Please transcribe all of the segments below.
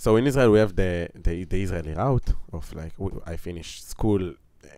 So in Israel, we have the Israeli route of like, I finish school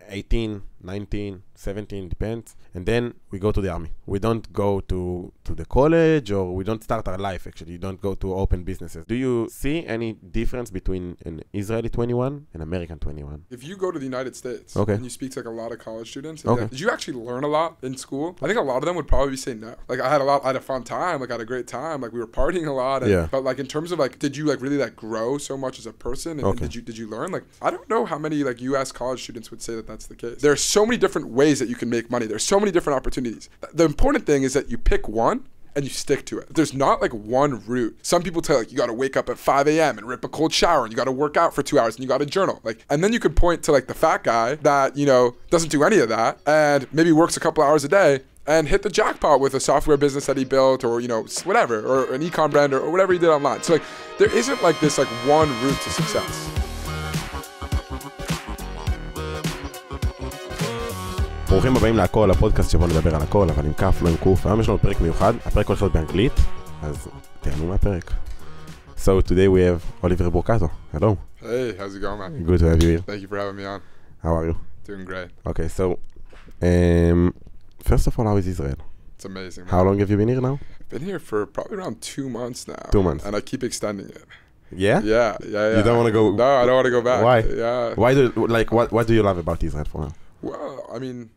18, 19, 17, depends. And then we go to the army. We don't go to the college, or we don't start our life, actually. You don't go to open businesses. Do you see any difference between an Israeli 21 and American 21? If you go to the United States and you speak to like a lot of college students, did you actually learn a lot in school? I think a lot of them would probably say no. Like I had a fun time, like I had a great time, like we were partying a lot. And, but like in terms of like, did you like really like grow so much as a person? And did you learn? Like, I don't know how many like US college students would say that that's the case. There are so many different ways that you can make money. There's so many different opportunities. The important thing is that you pick one and you stick to it. There's not like one route. Some people tell like you got to wake up at 5 a.m. and rip a cold shower, and you got to work out for 2 hours, and you got to journal. Like, and then you could point to like the fat guy that, you know, doesn't do any of that and maybe works a couple hours a day and hit the jackpot with a software business that he built, or, you know, whatever, or an e-com brand, or whatever he did online. So like, there isn't like this like one route to success. ברוכים הבאים להקול, הפודקאסט שבו נדבר על הכל, אבל עם כף, לא עם קוף. היום יש לנו פרק מיוחד, הפרק הולך להיות באנגלית, אז תהנו מהפרק. So today we have Oliver Brocato. Hello. Hey, how's it going, man? Good to have you here. Thank you for having me on. How are you? Doing great. Okay, so first of all, how is Israel? It's amazing, man. How long have you been here now? I've been here for probably around 2 months now. 2 months. And I keep extending it. Yeah? Yeah. You don't want to go? No, I don't want to go back. Why? Yeah. Why what do you love about Israel for now? Well, I mean,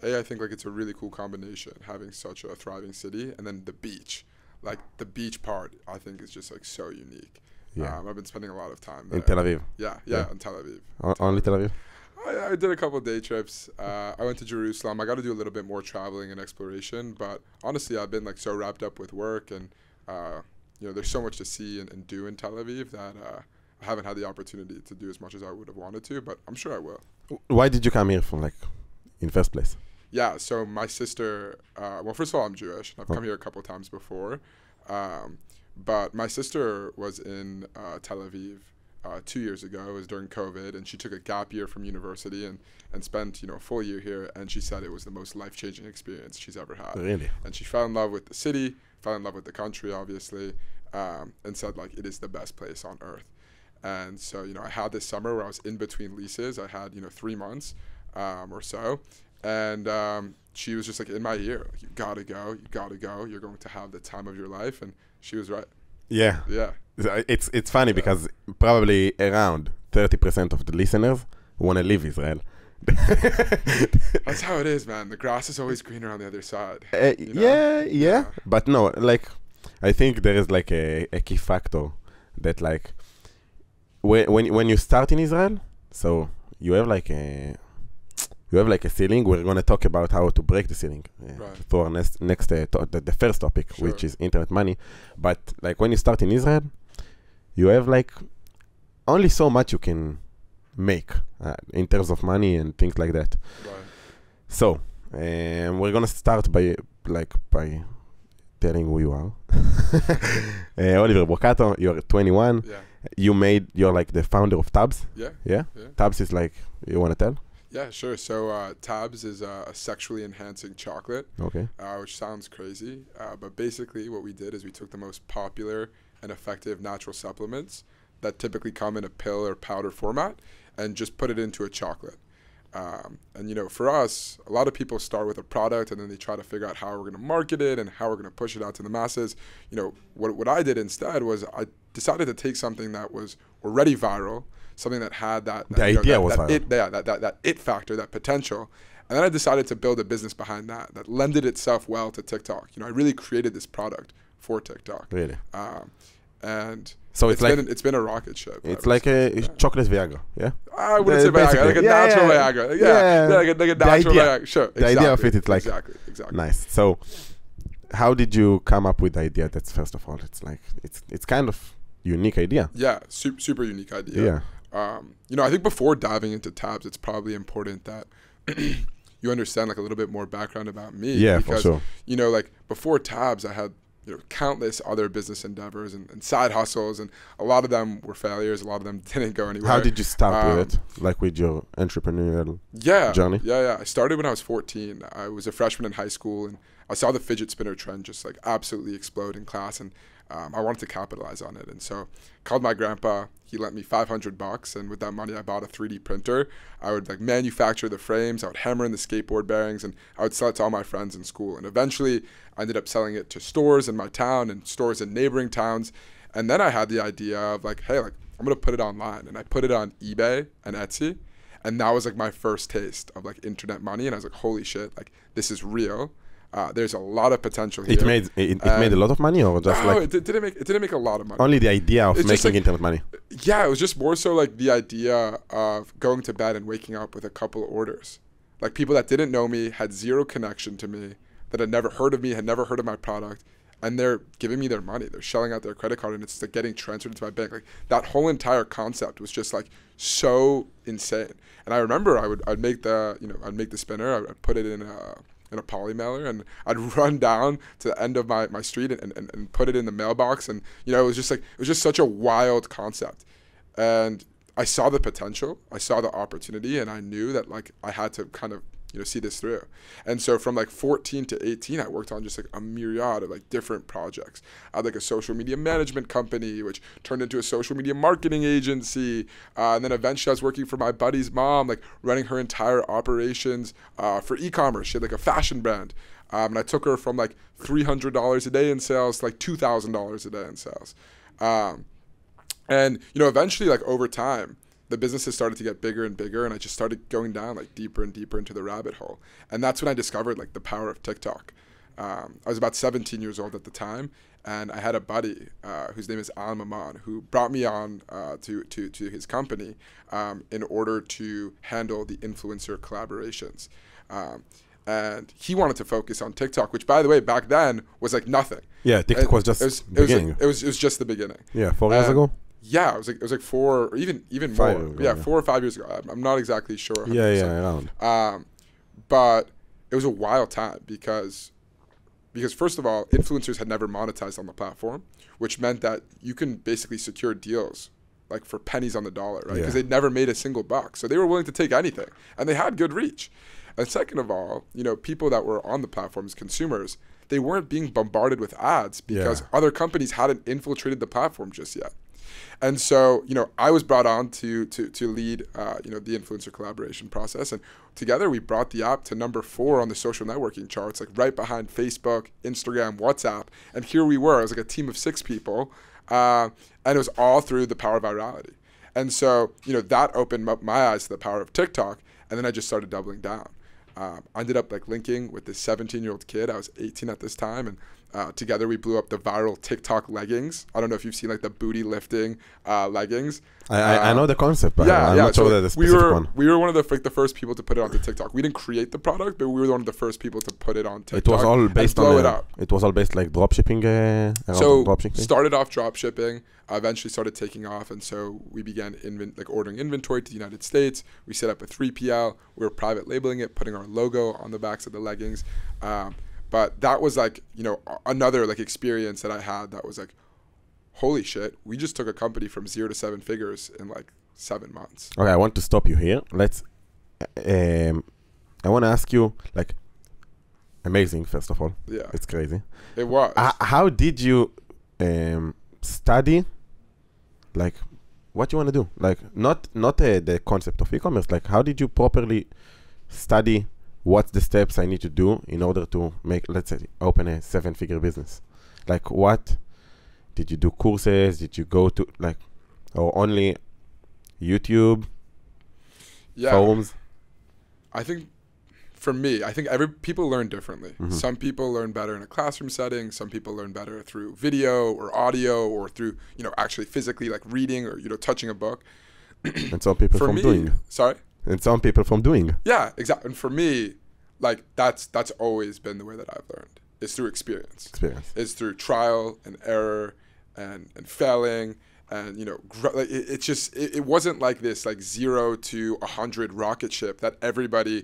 I think like it's a really cool combination, having such a thriving city, and then the beach. Like the beach part, I think is just like so unique. Yeah. I've been spending a lot of time there. In Tel Aviv? Yeah, in Tel Aviv. Only Tel Aviv? I did a couple of day trips. I went to Jerusalem. I got to do a little bit more traveling and exploration, but honestly, I've been like so wrapped up with work, and you know, there's so much to see and do in Tel Aviv that I haven't had the opportunity to do as much as I would have wanted to, but I'm sure I will. Why did you come here from like in first place? Yeah, so my sister, well, first of all, I'm Jewish. I've come here a couple of times before. But my sister was in Tel Aviv 2 years ago. It was during COVID, and she took a gap year from university and spent, you know, a full year here. And she said it was the most life-changing experience she's ever had. Really? And she fell in love with the city, fell in love with the country, obviously, and said, like, it is the best place on earth. And so, you know, I had this summer where I was in between leases. I had, you know, 3 months or so. And she was just like in my ear, like, you gotta go, you're going to have the time of your life. And she was right. Yeah. It's funny because probably around 30% of the listeners want to leave Israel. That's how it is, man. The grass is always greener on the other side. You know? Yeah. But no, like, I think there is like a key factor that like, when you start in Israel, so you have like a ceiling. We're going to talk about how to break the ceiling for our next the first topic, which is internet money. But like when you start in Israel, you have like only so much you can make in terms of money and things like that. Right. So we're going to start by telling who you are. Oliver Brocato, you're 21. Yeah. You're like the founder of Tabs. Yeah. Tabs is like, you want to tell? Yeah, sure. So Tabs is a sexually enhancing chocolate, which sounds crazy. But basically what we did is we took the most popular and effective natural supplements that typically come in a pill or powder format and just put it into a chocolate. And, you know, for us, a lot of people start with a product and then they try to figure out how we're going to market it and how we're going to push it out to the masses. You know, what I did instead was I decided to take something that was already viral, something that had that it factor, that potential. And then I decided to build a business behind that lended itself well to TikTok. You know, I really created this product for TikTok. Really? And so it's been a rocket ship. It's like a chocolate Viagra, yeah? I wouldn't say Viagra, like a natural Viagra. Yeah. Like a natural Viagra. Sure, the idea of it's like... Exactly. Nice. So how did you come up with the idea? That's first of all, it's like, it's kind of unique idea. Yeah, super unique idea. Yeah. You know, I think before diving into Tabs, it's probably important that you understand like a little bit more background about me. Yeah, because, for sure. You know, like before Tabs, I had, you know, countless other business endeavors and side hustles, and a lot of them were failures. A lot of them didn't go anywhere. How did you start with it? Like with your entrepreneurial journey? Yeah. I started when I was 14. I was a freshman in high school, and I saw the fidget spinner trend just like absolutely explode in class, and I wanted to capitalize on it. And so called my grandpa. He lent me $500, and with that money, I bought a 3D printer. I would like manufacture the frames. I would hammer in the skateboard bearings, and I would sell it to all my friends in school. And eventually, I ended up selling it to stores in my town and stores in neighboring towns. And then I had the idea of like, hey, like I'm gonna put it online, and I put it on eBay and Etsy, and that was like my first taste of like internet money. And I was like, holy shit, like this is real. There's a lot of potential here. It made a lot of money, or just like it didn't make a lot of money. Only the idea of making internet money. Yeah, it was just more so like the idea of going to bed and waking up with a couple of orders. Like people that didn't know me, had zero connection to me, that had never heard of me, had never heard of my product, and they're giving me their money. They're shelling out their credit card, and it's like getting transferred into my bank. Like that whole entire concept was just like so insane. And I remember I'd make the spinner, I'd put it in a poly mailer, and I'd run down to the end of my street and put it in the mailbox. And it was just such a wild concept. And I saw the potential, I saw the opportunity, and I knew that like I had to kind of see this through. And so from like 14 to 18, I worked on just like a myriad of like different projects. I had like a social media management company, which turned into a social media marketing agency. And then eventually I was working for my buddy's mom, like running her entire operations for e-commerce. She had like a fashion brand. And I took her from like $300 a day in sales to like $2,000 a day in sales. And eventually like over time, the businesses started to get bigger and bigger, and I just started going down like deeper and deeper into the rabbit hole. And that's when I discovered like the power of TikTok. I was about 17 years old at the time, and I had a buddy whose name is Alan Maman, who brought me on to his company in order to handle the influencer collaborations. And he wanted to focus on TikTok, which by the way, back then was like nothing. Yeah, TikTok was just beginning. It was just the beginning. Yeah, 4 years ago. Yeah, it was like 4 or even more. Ago, 4 or 5 years ago. I'm not exactly sure. 100%. Yeah, around. But it was a wild time because first of all, influencers had never monetized on the platform, which meant that you can basically secure deals like for pennies on the dollar, right? Because they'd never made a single buck, so they were willing to take anything, and they had good reach. And second of all, people that were on the platform as consumers, they weren't being bombarded with ads because other companies hadn't infiltrated the platform just yet. And so, I was brought on to lead, the influencer collaboration process. And together we brought the app to number 4 on the social networking charts, like right behind Facebook, Instagram, WhatsApp. And here we were. It was like a team of 6 people. And it was all through the power of virality. And so, that opened up my eyes to the power of TikTok. And then I just started doubling down. I ended up like linking with this 17-year-old kid. I was 18 at this time, and together we blew up the viral TikTok leggings. I don't know if you've seen like the booty lifting leggings. I know the concept, but I'm not sure that the specific one. We were one of the first people to put it onto TikTok. We didn't create the product, but we were one of the first people to put it on TikTok. It was all based on it up. It was all based like dropshipping. Started off dropshipping. Eventually started taking off, and so we began ordering inventory to the United States. We set up a 3PL. We were private labeling it, putting our logo on the backs of the leggings. But that was like another like experience that I had that was like, holy shit, we just took a company from 0 to 7 figures in like 7 months. Okay, I want to stop you here. I want to ask you, like, amazing, first of all. Yeah. It's crazy. It was. How did you study, like, what you want to do? Like, not the concept of e-commerce. Like, how did you properly study what's the steps I need to do in order to make, let's say, open a 7-figure business? Like, what did you do? Courses? Did you go to, like, or only YouTube? Forums? I think for me, people learn differently. Mm-hmm. Some people learn better in a classroom setting. Some people learn better through video or audio or through, actually physically like reading or, touching a book. And some people from doing. Sorry? And some people from doing. Yeah, exactly. And for me, like that's always been the way that I've learned. It's through experience. It's through trial and error and failing. And it wasn't like this like 0 to 100 rocket ship that everybody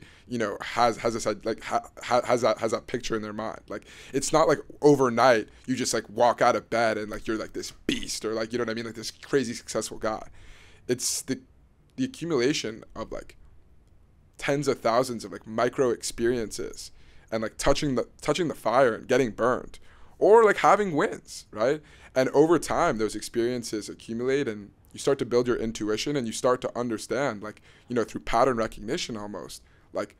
has this like has that picture in their mind. Like it's not like overnight you just like walk out of bed and like you're like this beast or like like this crazy successful guy. It's the accumulation of like tens of thousands of like micro experiences and like touching the fire and getting burned or like having wins, right? And over time, those experiences accumulate, and you start to build your intuition, and you start to understand, like, you know, through pattern recognition almost, like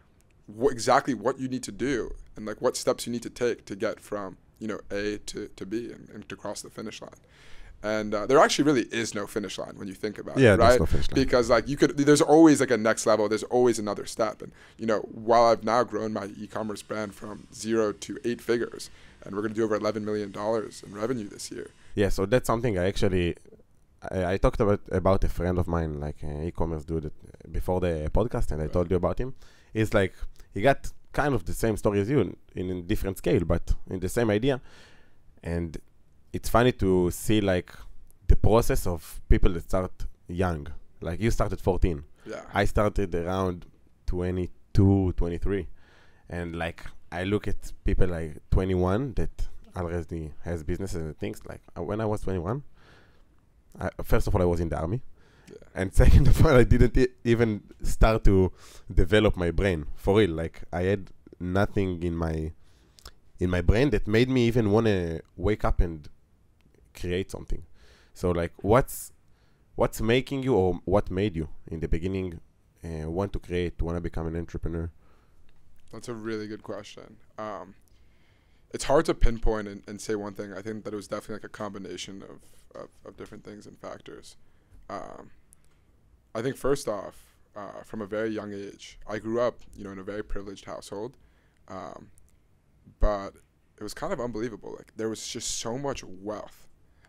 exactly what you need to do and like what steps you need to take to get from, you know, A to B and to cross the finish line. And there actually really is no finish line when you think about it, right? There's no finish line. Because like there's always like a next level. There's always another step. And, you know, while I've now grown my e-commerce brand from 0 to 8 figures, and we're going to do over $11 million in revenue this year. Yeah, so that's something I talked about a friend of mine, like e-commerce dude before the podcast, and I told you about him. It's like he got kind of the same story as you in a different scale, but in the same idea. And it's funny to see like the process of people that start young. Like you started 14. Yeah. I started around 22, 23. And like I look at people like 21 that already has businesses and things. Like when I was 21, first of all, I was in the army. Yeah. And second of all, I didn't even start to develop my brain for real. Like I had nothing in my brain that made me even want to wake up and create something. So like what's making you, or what made you in the beginning want to become an entrepreneur? That's a really good question. It's hard to pinpoint and say one thing. I think that it was definitely like a combination of different things and factors. I think first off, from a very young age, I grew up, you know, in a very privileged household, but it was kind of unbelievable. Like there was just so much wealth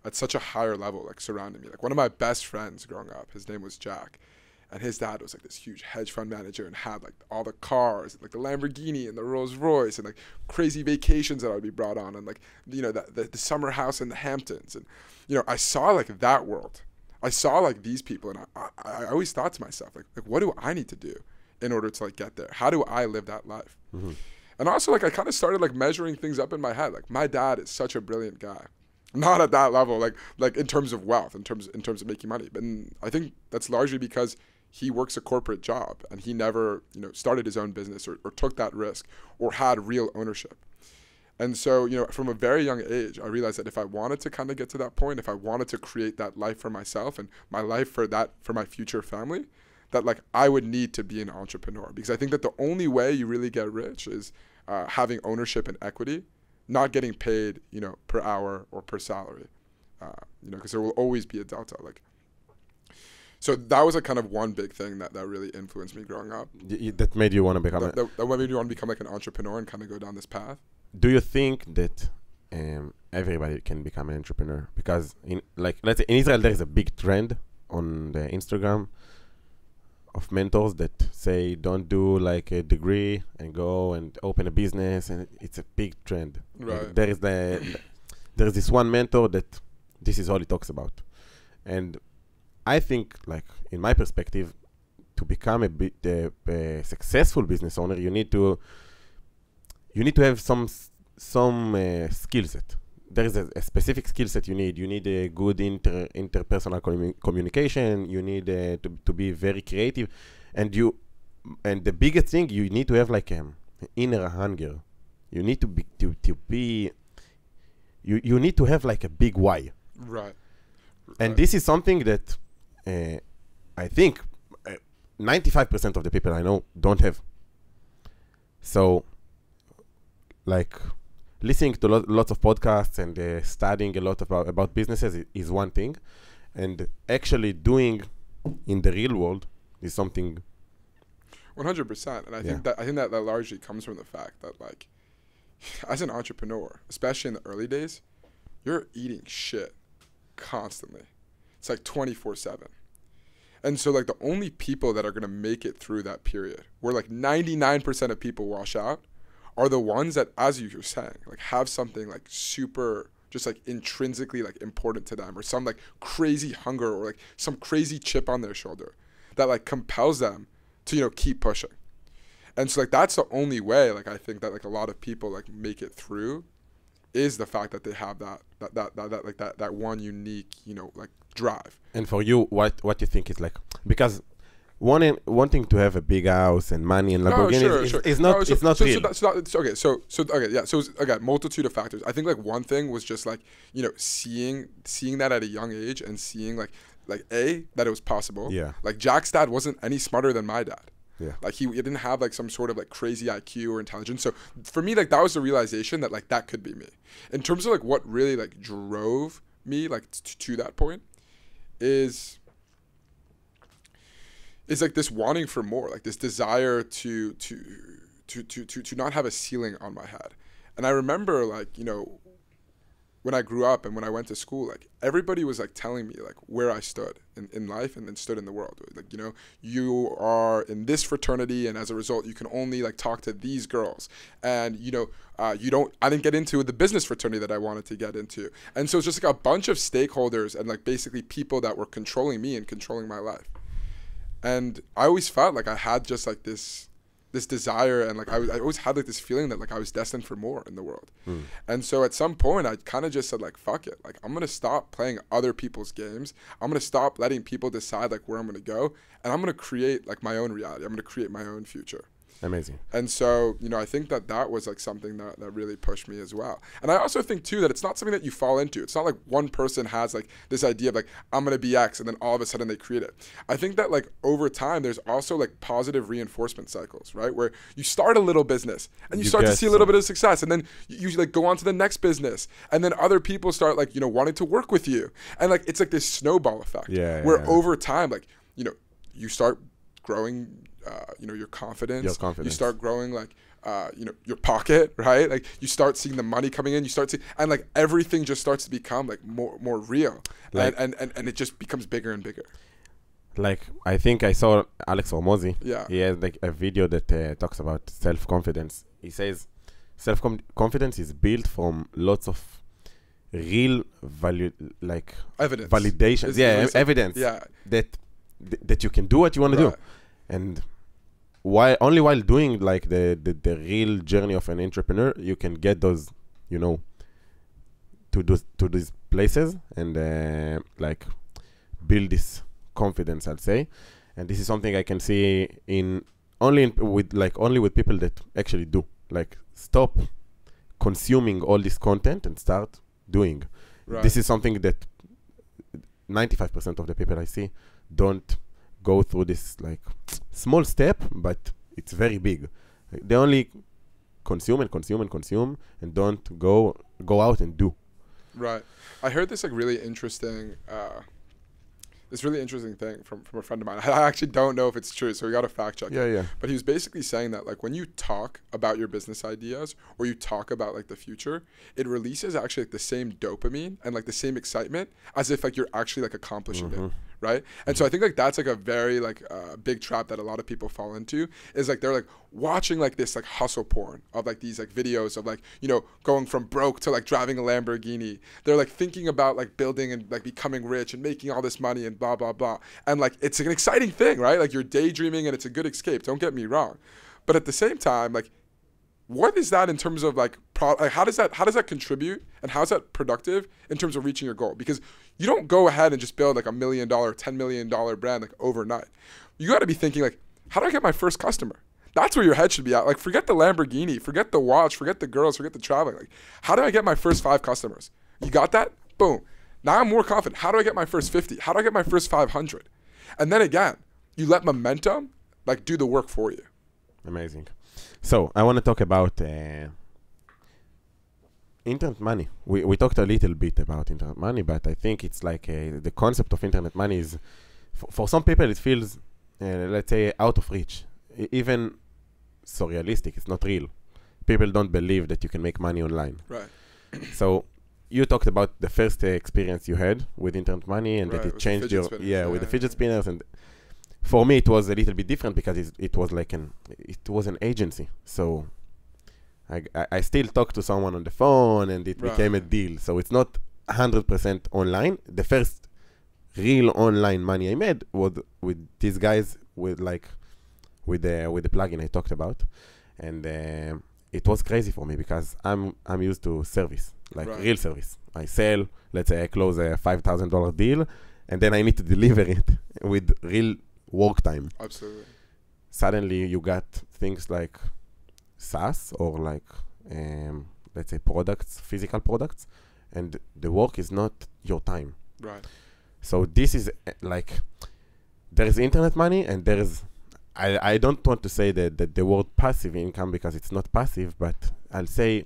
at such a higher level, like surrounding me. Like one of my best friends growing up, his name was Jack, and his dad was like this huge hedge fund manager and had like all the cars, like the Lamborghini and the Rolls Royce, and like crazy vacations that I would be brought on, and like, you know, the summer house in the Hamptons. And, you know, I saw like that world. I saw like these people, and I always thought to myself, like what do I need to do in order to like get there? How do I live that life? Mm-hmm. And also like I kind of started like measuring things up in my head. Like my dad is such a brilliant guy. Not at that level, like in terms of wealth, in terms of making money. But I think that's largely because he works a corporate job and he never, you know, started his own business or took that risk or had real ownership. And so, you know, from a very young age, I realized that if I wanted to kind of get to that point, if I wanted to create that life for myself and my life for my future family, that like I would need to be an entrepreneur, because I think that the only way you really get rich is having ownership and equity, not getting paid, you know, per hour or per salary, you know, because there will always be a delta. Like, so that was a kind of one big thing that really influenced me growing up. That made you want to become that made me want to become like an entrepreneur and kind of go down this path. Do you think that everybody can become an entrepreneur? Because in like let's say in Israel there is a big trend on the Instagram of mentors that say don't do like a degree and go and open a business, and it's a big trend. Right. There is this one mentor that this is all he talks about, and I think, like in my perspective, to become a successful business owner, you need to have some skill set. There is a specific skill set you need. You need a good interpersonal communication. You need to be very creative, and the biggest thing, you need to have like inner hunger. You need to be you need to have like a big why. Right. And this is something that I think 95% of the people I know don't have. So, like, listening to lots of podcasts and studying a lot about businesses is one thing, and actually doing in the real world is something. 100%, and I think that largely comes from the fact that, like, as an entrepreneur, especially in the early days, you're eating shit constantly. It's like 24/7. And so like the only people that are going to make it through that period, where like 99% of people wash out, are the ones that, as you were saying, like have something like super just like intrinsically like important to them, or some like crazy hunger or like some crazy chip on their shoulder that like compels them to, you know, keep pushing. And so like that's the only way, like I think that like a lot of people like make it through, is the fact that they have that one unique, you know, like drive. And for you, what you think is like, because wanting to have a big house and money and Lamborghini is not real. So again, multitude of factors. I think like one thing was just like, you know, seeing that at a young age and seeing like that it was possible. Yeah. Like Jack's dad wasn't any smarter than my dad. Yeah. Like he didn't have like some sort of like crazy IQ or intelligence. So for me, like that was the realization that like that could be me. In terms of like what really like drove me like to that point is like this wanting for more, like this desire to not have a ceiling on my head. And I remember like, you know, when I grew up and when I went to school, like everybody was like telling me like where I stood in life and then stood in the world. Like, you know, you are in this fraternity and as a result, you can only like talk to these girls. And, you know, I didn't get into the business fraternity that I wanted to get into. And so it's just like a bunch of stakeholders and like basically people that were controlling me and controlling my life. And I always felt like I had just like this desire and like I always had like this feeling that like I was destined for more in the world. And so at some point I kind of just said like, fuck it. Like I'm going to stop playing other people's games. I'm going to stop letting people decide like where I'm going to go. And I'm going to create like my own reality. I'm going to create my own future. Amazing. And so, you know, I think that was like something that really pushed me as well. And I also think too that it's not something that you fall into. It's not like one person has like this idea of like, I'm going to be X and then all of a sudden they create it. I think that like over time, there's also like positive reinforcement cycles, right? Where you start a little business and you start to see a little bit of success and then you like go on to the next business and then other people start like, you know, wanting to work with you. And like, it's like this snowball effect where over time, like, you know, you start growing you know, your confidence. You start growing like, you know, your pocket, right? Like you start seeing the money coming in, and like everything just starts to become like more real. Like, and it just becomes bigger and bigger. Like, I think I saw Alex Hormozi. Yeah. He has like a video that talks about self-confidence. He says self-confidence is built from lots of real value, like evidence. Validations. Evidence. Yeah. That you can do what you want to do. And only while doing like the real journey of an entrepreneur, you can get those, you know, to these places and like build this confidence, I'd say. And this is something I can see only with people that actually do. Like stop consuming all this content and start doing. Right. This is something that 95% of the people I see don't go through this like small step, but it's very big. They only consume and don't go out and do. Right. I heard this like really interesting thing from a friend of mine. I actually don't know if it's true, so we got to fact check it. But he was basically saying that like when you talk about your business ideas or you talk about like the future, it releases actually like the same dopamine and like the same excitement as if like you're actually like accomplishing it. Right. And so I think like that's like a very like big trap that a lot of people fall into is like they're like watching like this like hustle porn of like these like videos of like, you know, going from broke to like driving a Lamborghini. They're like thinking about like building and like becoming rich and making all this money and blah, blah, blah. And like it's an exciting thing, right? Like you're daydreaming and it's a good escape. Don't get me wrong. But at the same time, like what is that in terms of like, how does that contribute and how is that productive in terms of reaching your goal? Because you don't go ahead and just build like $1 million, $10 million brand like overnight. You got to be thinking like, how do I get my first customer? That's where your head should be at. Like forget the Lamborghini, forget the watch, forget the girls, forget the traveling. Like how do I get my first 5 customers? You got that? Boom. Now I'm more confident. How do I get my first 50? How do I get my first 500? And then again, you let momentum like do the work for you. Amazing. So I want to talk about internet money. We talked a little bit about internet money, but I think it's like the concept of internet money is, for some people it feels, let's say, out of reach. Even surrealistic, it's not real. People don't believe that you can make money online. Right. So you talked about the first experience you had with internet money and that it changed your, with the fidget spinners. And for me, it was a little bit different because it was like it was an agency. So I still talk to someone on the phone and it became a deal. So it's not 100% online. The first real online money I made was with these guys with the plugin I talked about. And it was crazy for me because I'm used to service, like real service. I sell, let's say I close a $5,000 deal and then I need to deliver it with real work time. Absolutely. Suddenly you got things like SaaS or like, let's say products, physical products, and the work is not your time. Right. So this is like, there is internet money and there is, I don't want to say that the word passive income because it's not passive, but I'll say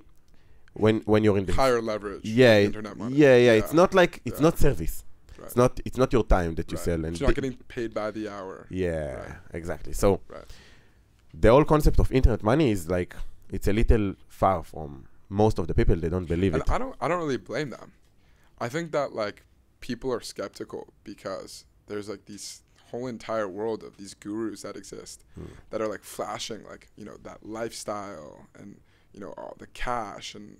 when you're in the higher leverage, internet money. Yeah. It's not like, it's not service. Right. It's not your time that you sell. And you're not getting paid by the hour. Yeah, right. Exactly. So the whole concept of internet money is like, it's a little far from most of the people. They don't believe it. I don't really blame them. I think that like people are skeptical because there's like these whole entire world of these gurus that exist that are like flashing like, you know, that lifestyle and, you know, all the cash and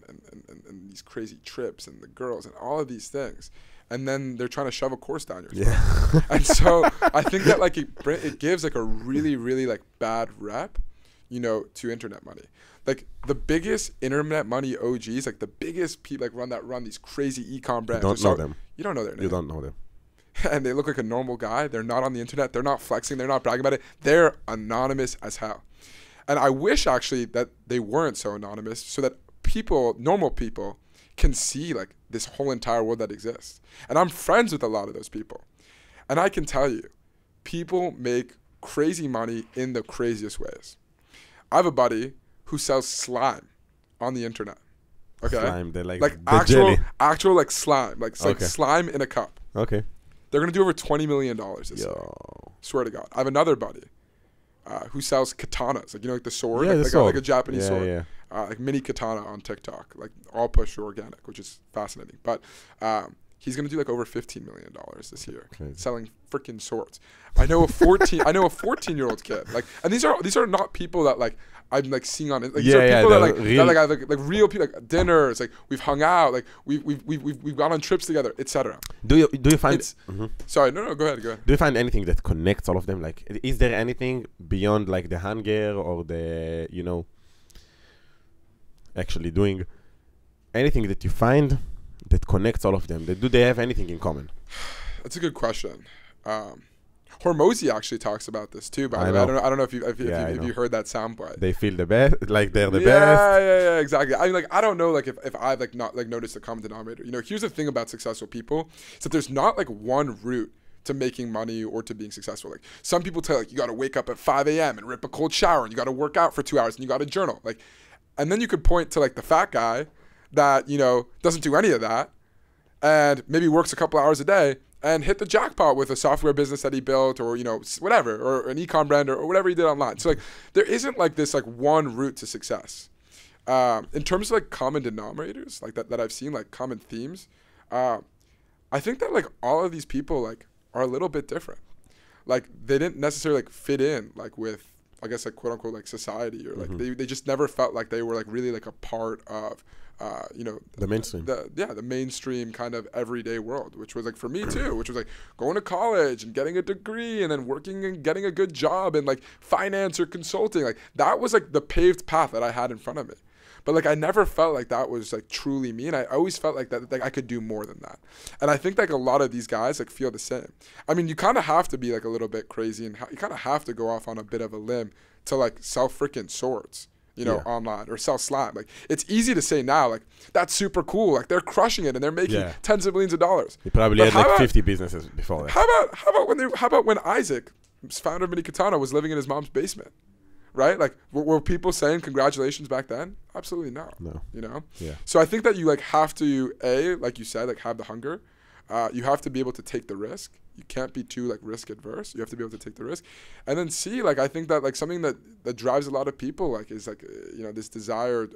these crazy trips and the girls and all of these things. And then they're trying to shove a course down your throat. Yeah. And so I think that like it gives like a really, really like bad rep, you know, to internet money. Like the biggest internet money OGs, like the biggest people like run these crazy e-com brands. You don't know them. You don't know their name. You don't know them. And they look like a normal guy. They're not on the internet. They're not flexing. They're not bragging about it. They're anonymous as hell. And I wish actually that they weren't so anonymous so that people, normal people, can see like this whole entire world that exists. And I'm friends with a lot of those people. And I can tell you, people make crazy money in the craziest ways. I have a buddy who sells slime on the internet. Okay? Slime, they're like actual like slime. Like slime in a cup. Okay. They're going to do over $20 million this year. Swear to God. I have another buddy who sells katanas. Like, you know, like the sword? Yeah, like a Japanese sword. Yeah. Like mini katana on TikTok. Like all push to organic, which is fascinating. But he's going to do like over $15 million this year. Crazy. Selling freaking swords. I know a 14-year-old kid. Like, and these are not people that like I'm like seeing on it. Like, these are people that like real people, like dinners, like we've hung out, like we've gone on trips together, etc. Do you find Sorry, no, go ahead. Do you find anything that connects all of them? Like, is there anything beyond like the hunger or the, you know, actually doing anything that you find that connects all of them? Do they have anything in common? That's a good question. Hormozy actually talks about this too. By the way, I don't know if you heard that soundbite. They feel the best, like they're the best. Yeah, exactly. I mean, like I don't know, like if I've like not like noticed the common denominator. You know, here's the thing about successful people: is that there's not like one route to making money or to being successful. Like some people tell like you got to wake up at 5 a.m. and rip a cold shower, and you got to work out for 2 hours, and you got to journal. Like, and then you could point to like the fat guy that, you know, doesn't do any of that, and maybe works a couple hours a day, and hit the jackpot with a software business that he built, or, you know, whatever, or an e-com brand, or whatever he did online. So like there isn't like this like one route to success. In terms of like common denominators, like that I've seen, like common themes, I think that like all of these people like are a little bit different. Like they didn't necessarily like fit in like with, I guess, like quote unquote like society, or like they just never felt like they were like really like a part of you know, the mainstream. The mainstream kind of everyday world, which was like for me too, which was like going to college and getting a degree and then working and getting a good job in like finance or consulting. Like that was like the paved path that I had in front of me. But like I never felt like that was like truly me, and I always felt like that like I could do more than that. And I think like a lot of these guys like feel the same. I mean, you kind of have to be like a little bit crazy, and you kind of have to go off on a bit of a limb to like sell freaking swords, you know, online, or sell slime. Like it's easy to say now, like that's super cool. Like they're crushing it and they're making tens of millions of dollars. They probably had like 50 businesses before that. How about when Isaac, founder of Mini Katana, was living in his mom's basement? Right? Like, were people saying congratulations back then? Absolutely not. No. You know? Yeah. So I think that you like have to, like you said, like have the hunger. You have to be able to take the risk. You can't be too like risk adverse. You have to be able to take the risk. And then C, like I think that like something that drives a lot of people like is like, you know, this desire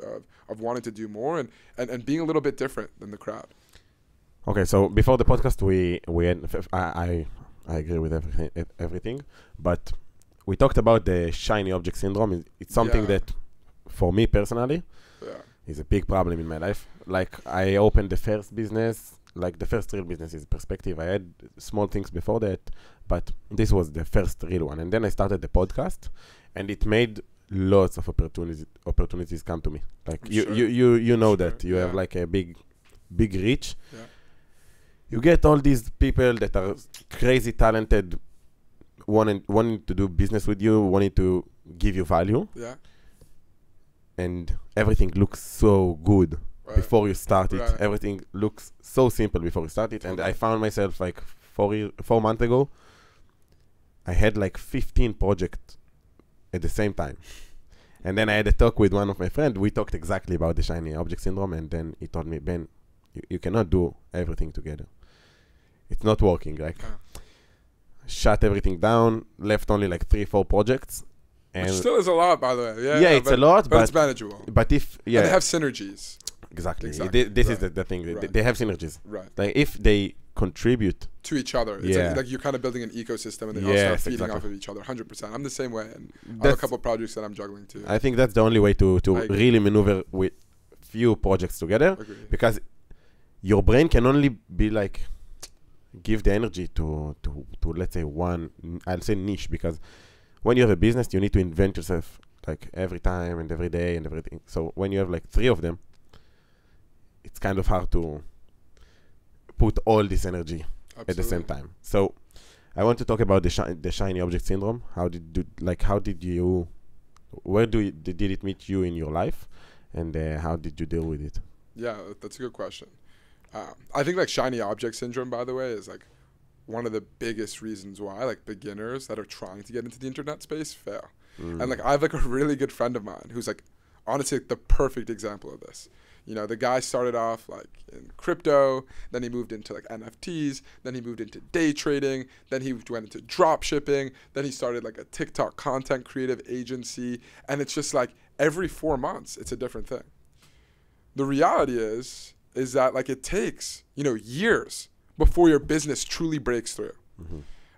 of wanting to do more and being a little bit different than the crowd. Okay, so before the podcast, I agree with everything, but we talked about the shiny object syndrome. It's something that, for me personally, is a big problem in my life. Like, I opened the first business, like the first real business is Perspective. I had small things before that, but this was the first real one. And then I started the podcast, and it made lots of opportunities come to me. Like, you know that. You have like a big reach. Yeah. You get all these people that are crazy talented, wanting to do business with you, wanting to give you value. Yeah. And everything looks so good before you start it. Right. Everything looks so simple before you start it. And I found myself like 4 months ago, I had like 15 projects at the same time. And then I had a talk with one of my friends. We talked exactly about the shiny object syndrome. And then he told me, Ben, you cannot do everything together. It's not working. Like, shut everything down, left only like 3-4 projects. And which still is a lot, by the way. Yeah, it's a lot, but it's manageable. But if, and they have synergies. Exactly. This is the thing. Right. They have synergies. Right. Like, if they contribute to each other. It's like you're kind of building an ecosystem and they all start feeding off of each other. 100%. I'm the same way. And I have a couple of projects that I'm juggling too. I think that's the only way to really maneuver with few projects together. Because your brain can only be like, give the energy to let's say one, I'll say niche, because when you have a business, you need to invent yourself like every time and every day and everything. So when you have like 3 of them, it's kind of hard to put all this energy at the same time. So I want to talk about the shiny object syndrome. Where did it meet you in your life, and how did you deal with it? Yeah, that's a good question. I think like shiny object syndrome, by the way, is like one of the biggest reasons why like beginners that are trying to get into the internet space fail. And like I have like a really good friend of mine who's like honestly the perfect example of this. You know, the guy started off like in crypto, then he moved into like NFTs, then he moved into day trading, then he went into drop shipping, then he started like a TikTok content creative agency, and it's just like every 4 months it's a different thing. The reality is that like it takes, years before your business truly breaks through.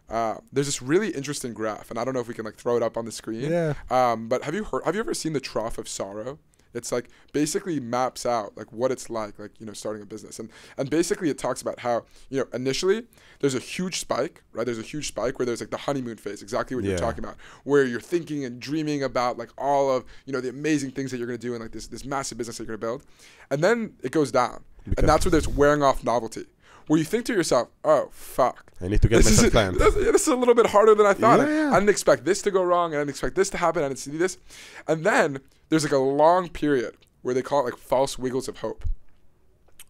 There's this really interesting graph, and I don't know if we can like throw it up on the screen. Yeah. But have you ever seen the trough of sorrow? It's like basically maps out like what it's like starting a business. And basically it talks about how, initially there's a huge spike, right? There's a huge spike where there's like the honeymoon phase, exactly what you're talking about, where you're thinking and dreaming about like all of, the amazing things that you're going to do in like this massive business that you're going to build. And then it goes down. And that's where there's wearing off novelty, where you think to yourself, oh, fuck. I need to get myself planned. This is a little bit harder than I thought. I didn't expect this to go wrong. I didn't expect this to happen. I didn't see this. And then there's like a long period where they call it like false wiggles of hope,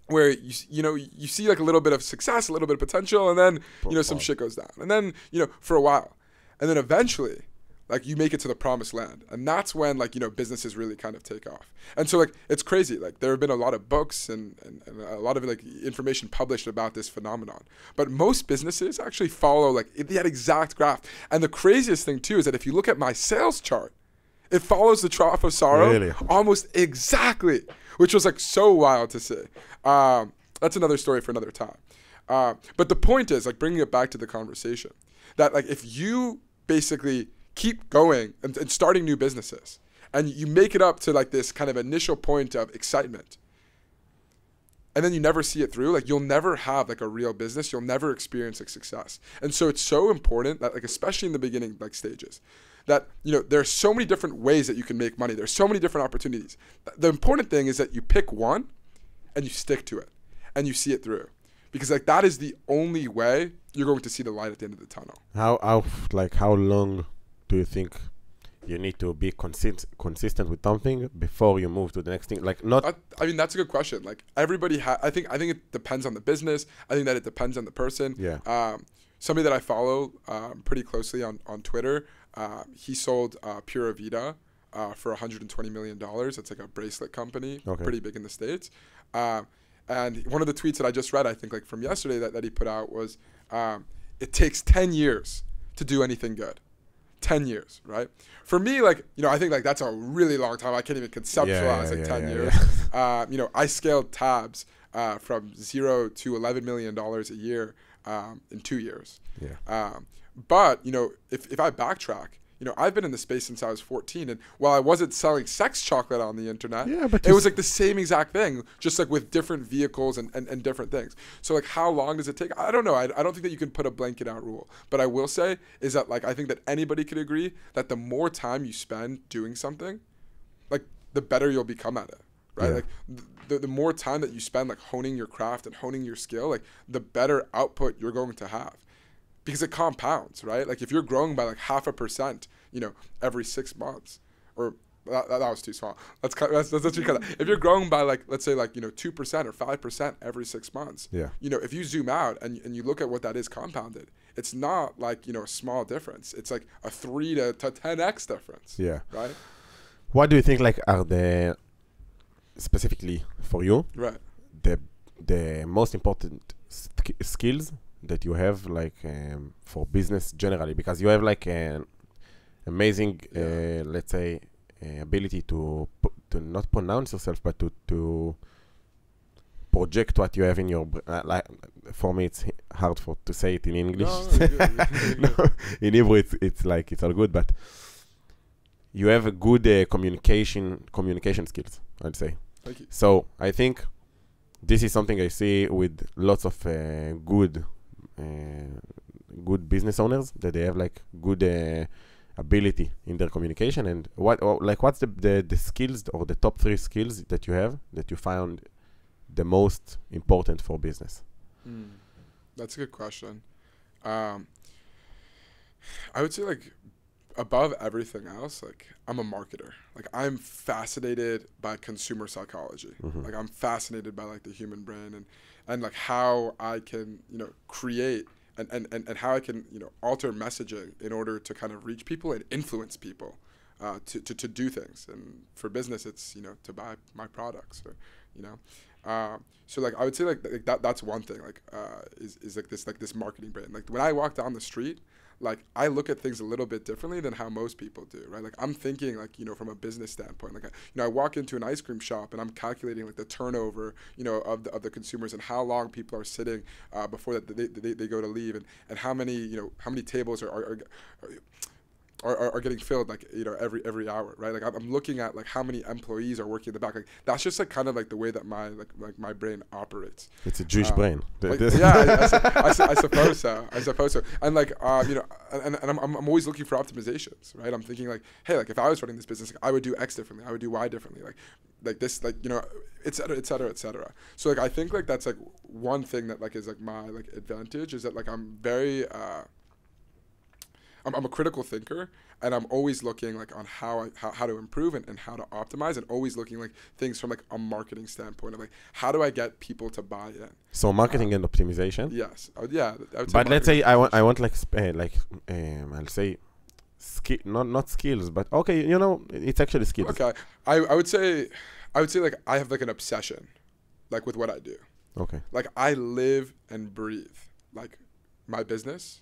where you see like a little bit of success, a little bit of potential, and then, some shit goes down. And then, for a while. And then eventually, like you make it to the promised land. And that's when like, businesses really kind of take off. And so like, it's crazy. Like there have been a lot of books and a lot of like information published about this phenomenon. But most businesses actually follow like that exact graph. And the craziest thing too is that if you look at my sales chart, it follows the trough of sorrow almost exactly, which was like so wild to see. That's another story for another time. But the point is like bringing it back to the conversation that like if you basically keep going and starting new businesses and you make it up to like this kind of initial point of excitement and then you never see it through, like you'll never have like a real business, you'll never experience like success. And so it's so important that like especially in the beginning like stages that there are so many different ways that you can make money. There's so many different opportunities. The important thing is that you pick one and you stick to it and you see it through, because like that is the only way you're going to see the light at the end of the tunnel. How long do you think you need to be consistent with something before you move to the next thing? Like not. I mean, that's a good question. Like everybody I think it depends on the business. I think that it depends on the person. Yeah. Somebody that I follow pretty closely on Twitter, he sold Pura Vida for $120 million. It's like a bracelet company, pretty big in the States. And one of the tweets that I just read, I think like from yesterday that he put out was, it takes 10 years to do anything good. 10 years, right? For me, like, I think like that's a really long time. I can't even conceptualize 10 years. I scaled Tabs from 0 to $11 million a year in 2 years. But, if I backtrack, I've been in the space since I was 14, and while I wasn't selling sex chocolate on the internet, it was like the same exact thing, just like with different vehicles and different things. So like how long does it take? I don't know. I don't think that you can put a blanket out rule, but I will say is that like I think that anybody could agree that the more time you spend doing something, like the better you'll become at it, right? Like the more time that you spend like honing your craft and honing your skill, like the better output you're going to have. because it compounds, right? Like if you're growing by like 0.5%, you know, every 6 months, or that was too small. Let's cut that. If you're growing by like, let's say like, you know, 2% or 5% every 6 months, you know, if you zoom out and you look at what that is compounded, it's not like, you know, a small difference. It's like a 3 to 10x difference. Yeah. Right. What do you think like are the, specifically for you, right, the most important skills that you have like for business generally? Because you have like an amazing, let's say, ability to not pronounce yourself, but to project what you have in your like. For me, it's hard to say it in English. No, in Hebrew, it's like it's all good, but you have a good communication skills, I'd say. Thank you. So I think this is something I see with lots of good business owners, that they have like good ability in their communication. And what's the skills or the top 3 skills that you have that you found the most important for business? That's a good question. I would say like above everything else, like I'm a marketer. Like I'm fascinated by consumer psychology. Like I'm fascinated by like the human brain and like how I can, you know, create and how I can, you know, alter messaging in order to kind of reach people and influence people to do things. And for business, it's, you know, to buy my products, or, you know. So like I would say like that's one thing, like is like this marketing brain. Like when I walk down the street, like I look at things a little bit differently than how most people do, right? Like I'm thinking like, you know, from a business standpoint, like, you know, I walk into an ice cream shop and I'm calculating like the turnover, you know, of the consumers and how long people are sitting before that they go to leave, and how many, you know, how many tables are getting filled, like, you know, every hour, right? Like I'm looking at like how many employees are working in the back. Like that's just like kind of like the way that my brain operates. It's a Jewish brain. Like, yeah, I suppose so. And like you know, and I'm always looking for optimizations, right? I'm thinking like, hey, like if I was running this business, like, I would do X differently, I would do Y differently, like this, like, you know, et cetera. So like I think like that's like one thing that like is like my like advantage, is that like I'm very I'm a critical thinker, and I'm always looking like on how to improve and how to optimize, and always looking like things from like a marketing standpoint of like how do I get people to buy in. So marketing and optimization. Yes. Yeah. I would say, but let's say I want like I'll say not skills, but okay, you know, it's actually skills. Okay. I would say like I have like an obsession, like with what I do. Okay. Like I live and breathe like my business.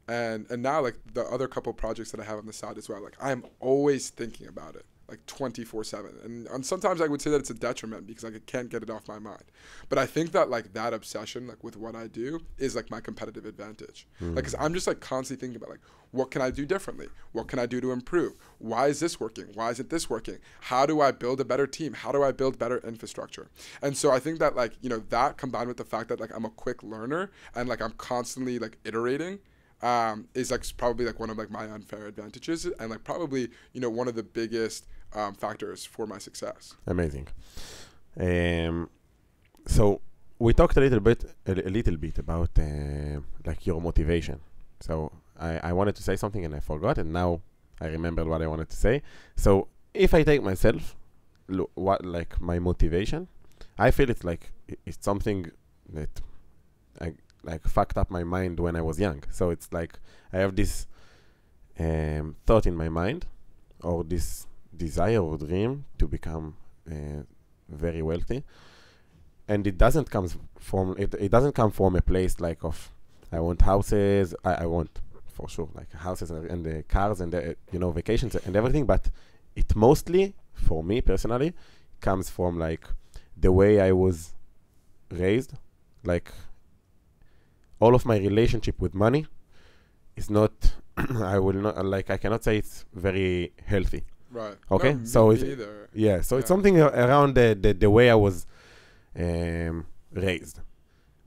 And now like the other couple projects that I have on the side as well, like I'm always thinking about it like 24/7, and sometimes I would say that it's a detriment because like I can't get it off my mind. But I think that like that obsession like with what I do is like my competitive advantage. Like, cause I'm just like constantly thinking about like, what can I do differently? What can I do to improve? Why is this working? Why isn't this working? How do I build a better team? How do I build better infrastructure? And so I think that like, you know, that combined with the fact that like I'm a quick learner and like I'm constantly like iterating, is like probably like one of like my unfair advantages, and like probably, you know, one of the biggest factors for my success. Amazing. So we talked a little bit about like your motivation. So I wanted to say something and I forgot, and now I remembered what I wanted to say. So if I take myself, what like my motivation, I feel it's like it's something that I like fucked up my mind when I was young. So it's like I have this thought in my mind, or this desire or dream to become very wealthy, and it doesn't come from a place like of I want houses. I want for sure like houses and the cars and the, you know, vacations and everything, but it mostly for me personally comes from like the way I was raised. Like all of my relationship with money is not I cannot say it's very healthy. Right. Okay. No, so me either. Yeah. So it's something around the way I was raised.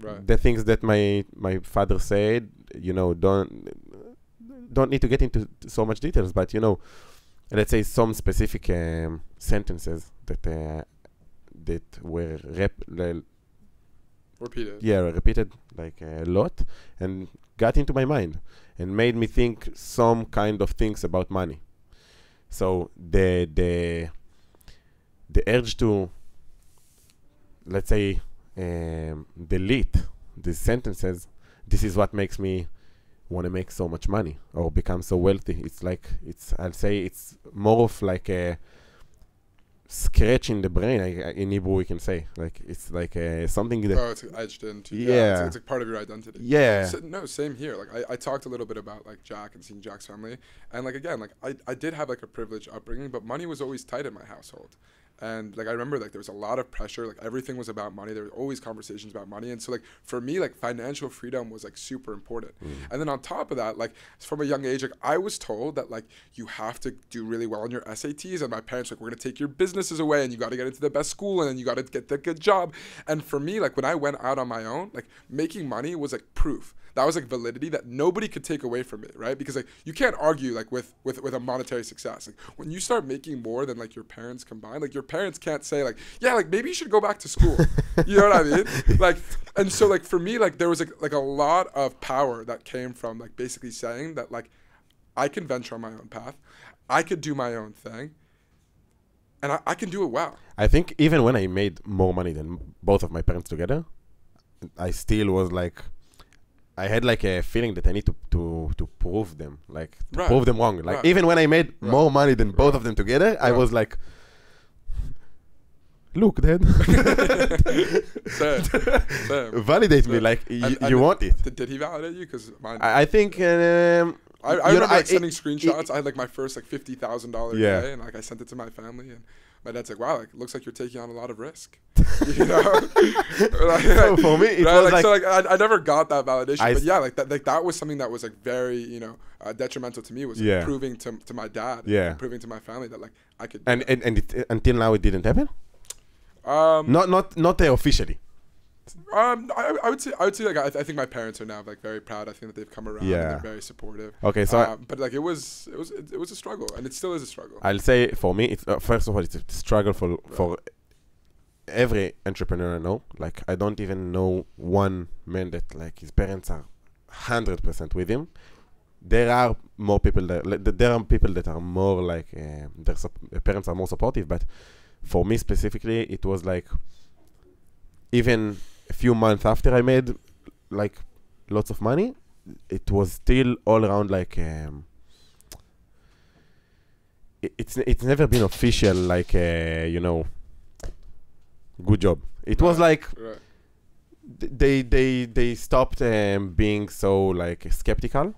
Right. The things that my father said, you know, don't need to get into so much details, but you know, let's say some specific sentences that were repeated. Yeah, repeated like a lot, and got into my mind and made me think some kind of things about money. So the urge to, let's say, delete these sentences, this is what makes me want to make so much money or become so wealthy. It's like, I'll say it's more of like a scratch in the brain. In Hebrew we can say, like, it's like something that... Oh, it's etched into. Yeah. It's like part of your identity. Yeah. So, no, same here. Like, I talked a little bit about, like, Jack and seeing Jack's family. And, like, again, like, I did have, like, a privileged upbringing, but money was always tight in my household. And, like, I remember, like, there was a lot of pressure. Like, everything was about money. There were always conversations about money. And so, like, for me, like, financial freedom was, like, super important. And then on top of that, like, from a young age, like, I was told that, like, you have to do really well on your SATs. And my parents were like, we're going to take your businesses away and you got to get into the best school and then you got to get the good job. And for me, like, when I went out on my own, like, making money was, like, proof. That was like validity that nobody could take away from me, right? Because like you can't argue like with a monetary success. Like when you start making more than like your parents combined, like your parents can't say like, yeah, like maybe you should go back to school. You know what I mean? Like, and so like for me, like there was like a lot of power that came from like basically saying that like I can venture on my own path, I could do my own thing, and I can do it well. I think even when I made more money than both of my parents together, I still was like, I had like a feeling that I need to prove them, like to prove them wrong. Like even when I made more money than both of them together, I was like, look, Dad. Same. Validate me, like you want it. Did he validate you? Because I think. I remember like sending screenshots. I had like my first like $50,000 day, and like I sent it to my family, and my dad's like, "Wow, like looks like you're taking on a lot of risk." You know. So for me, it was like so like I never got that validation, but yeah, like that was something that was like very detrimental to me. Was like, proving to my dad, and proving to my family that like I could. And until now, it didn't happen. Not officially. I would say like I think my parents are now like very proud. I think that they've come around and they're very supportive. Okay, so but like it was a struggle, and it still is a struggle. I'll say for me, it's first of all, it's a struggle for every entrepreneur I know. Like I don't even know one man that like his parents are 100% with him. There are more people there are people that are more like their parents are more supportive, but for me specifically, it was like even a few months after I made like lots of money, it was still all around like it's never been official like good job. It was like they stopped being so like skeptical.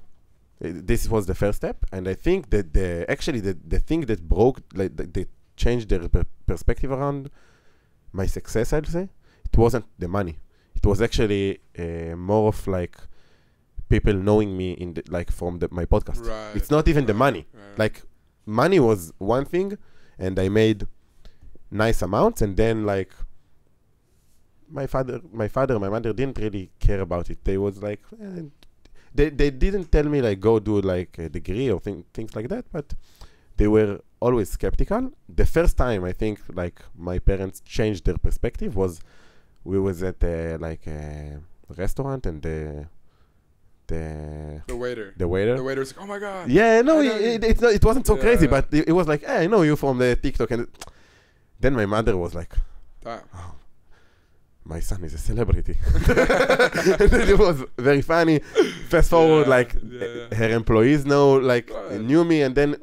This was the first step, and I think that the thing that broke, like they changed their perspective around my success, I'd say, it wasn't the money. It was actually more of like people knowing me in the, like from my podcast. Right. It's not even the money. Right. Like money was one thing, and I made nice amounts, and then like my father, my mother didn't really care about it. They was like, they didn't tell me like go do like a degree or things like that, but they were always skeptical. The first time I think like my parents changed their perspective was we was at like a restaurant, and the waiter was like, oh my god. Yeah, no, it wasn't so crazy, but it was like, hey, I know you from the TikTok. And then my mother was like, oh, my son is a celebrity. And then it was very funny. Fast forward, like her employees knew me, and then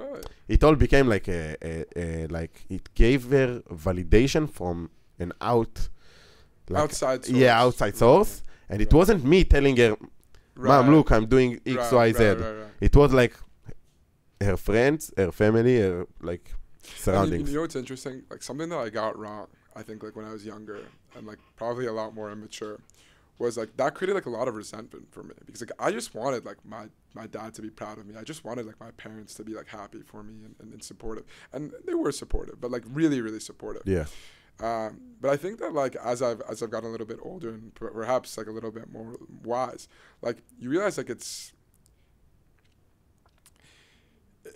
it all became like like it gave her validation from an outside source. Yeah, outside source. And it wasn't me telling her, Mom, look, I'm doing X, Y, Z. It was like her friends, her family, her like surroundings. You know what's interesting? Like something that I got wrong, I think like when I was younger and like probably a lot more immature, was like that created like a lot of resentment for me, because like I just wanted like my dad to be proud of me. I just wanted like my parents to be like happy for me and supportive. And they were supportive, but like really, really supportive. Yeah. But I think that like as I've gotten a little bit older and perhaps like a little bit more wise, like you realize like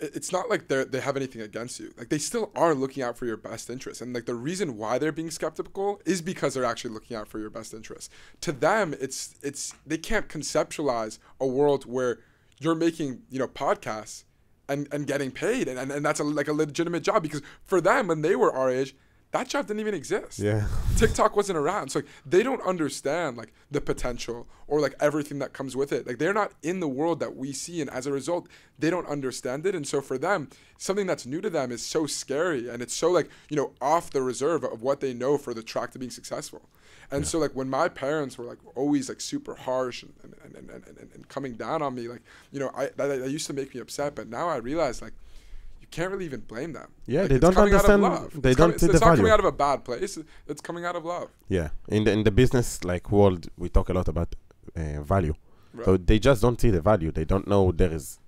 it's not like they have anything against you. Like, they still are looking out for your best interest. And like, the reason why they're being skeptical is because they're actually looking out for your best interest. To them, it's they can't conceptualize a world where you're making, you know, podcasts and getting paid, and that's like a legitimate job, because for them, when they were our age, that job didn't even exist. Yeah. TikTok wasn't around. So like, they don't understand like the potential or like everything that comes with it. Like, they're not in the world that we see, and as a result, they don't understand it. And so for them, something that's new to them is so scary, and it's so like, you know, off the reserve of what they know for the track to being successful. And so like, when my parents were like always like super harsh and coming down on me, like, you know, that used to make me upset. But now I realize, like, you can't really even blame them. Yeah, like, they don't understand. They don't see the value. It's not coming out of a bad place. It's coming out of love. Yeah, in the business like world, we talk a lot about value. Right. So they just don't see the value. They don't know there is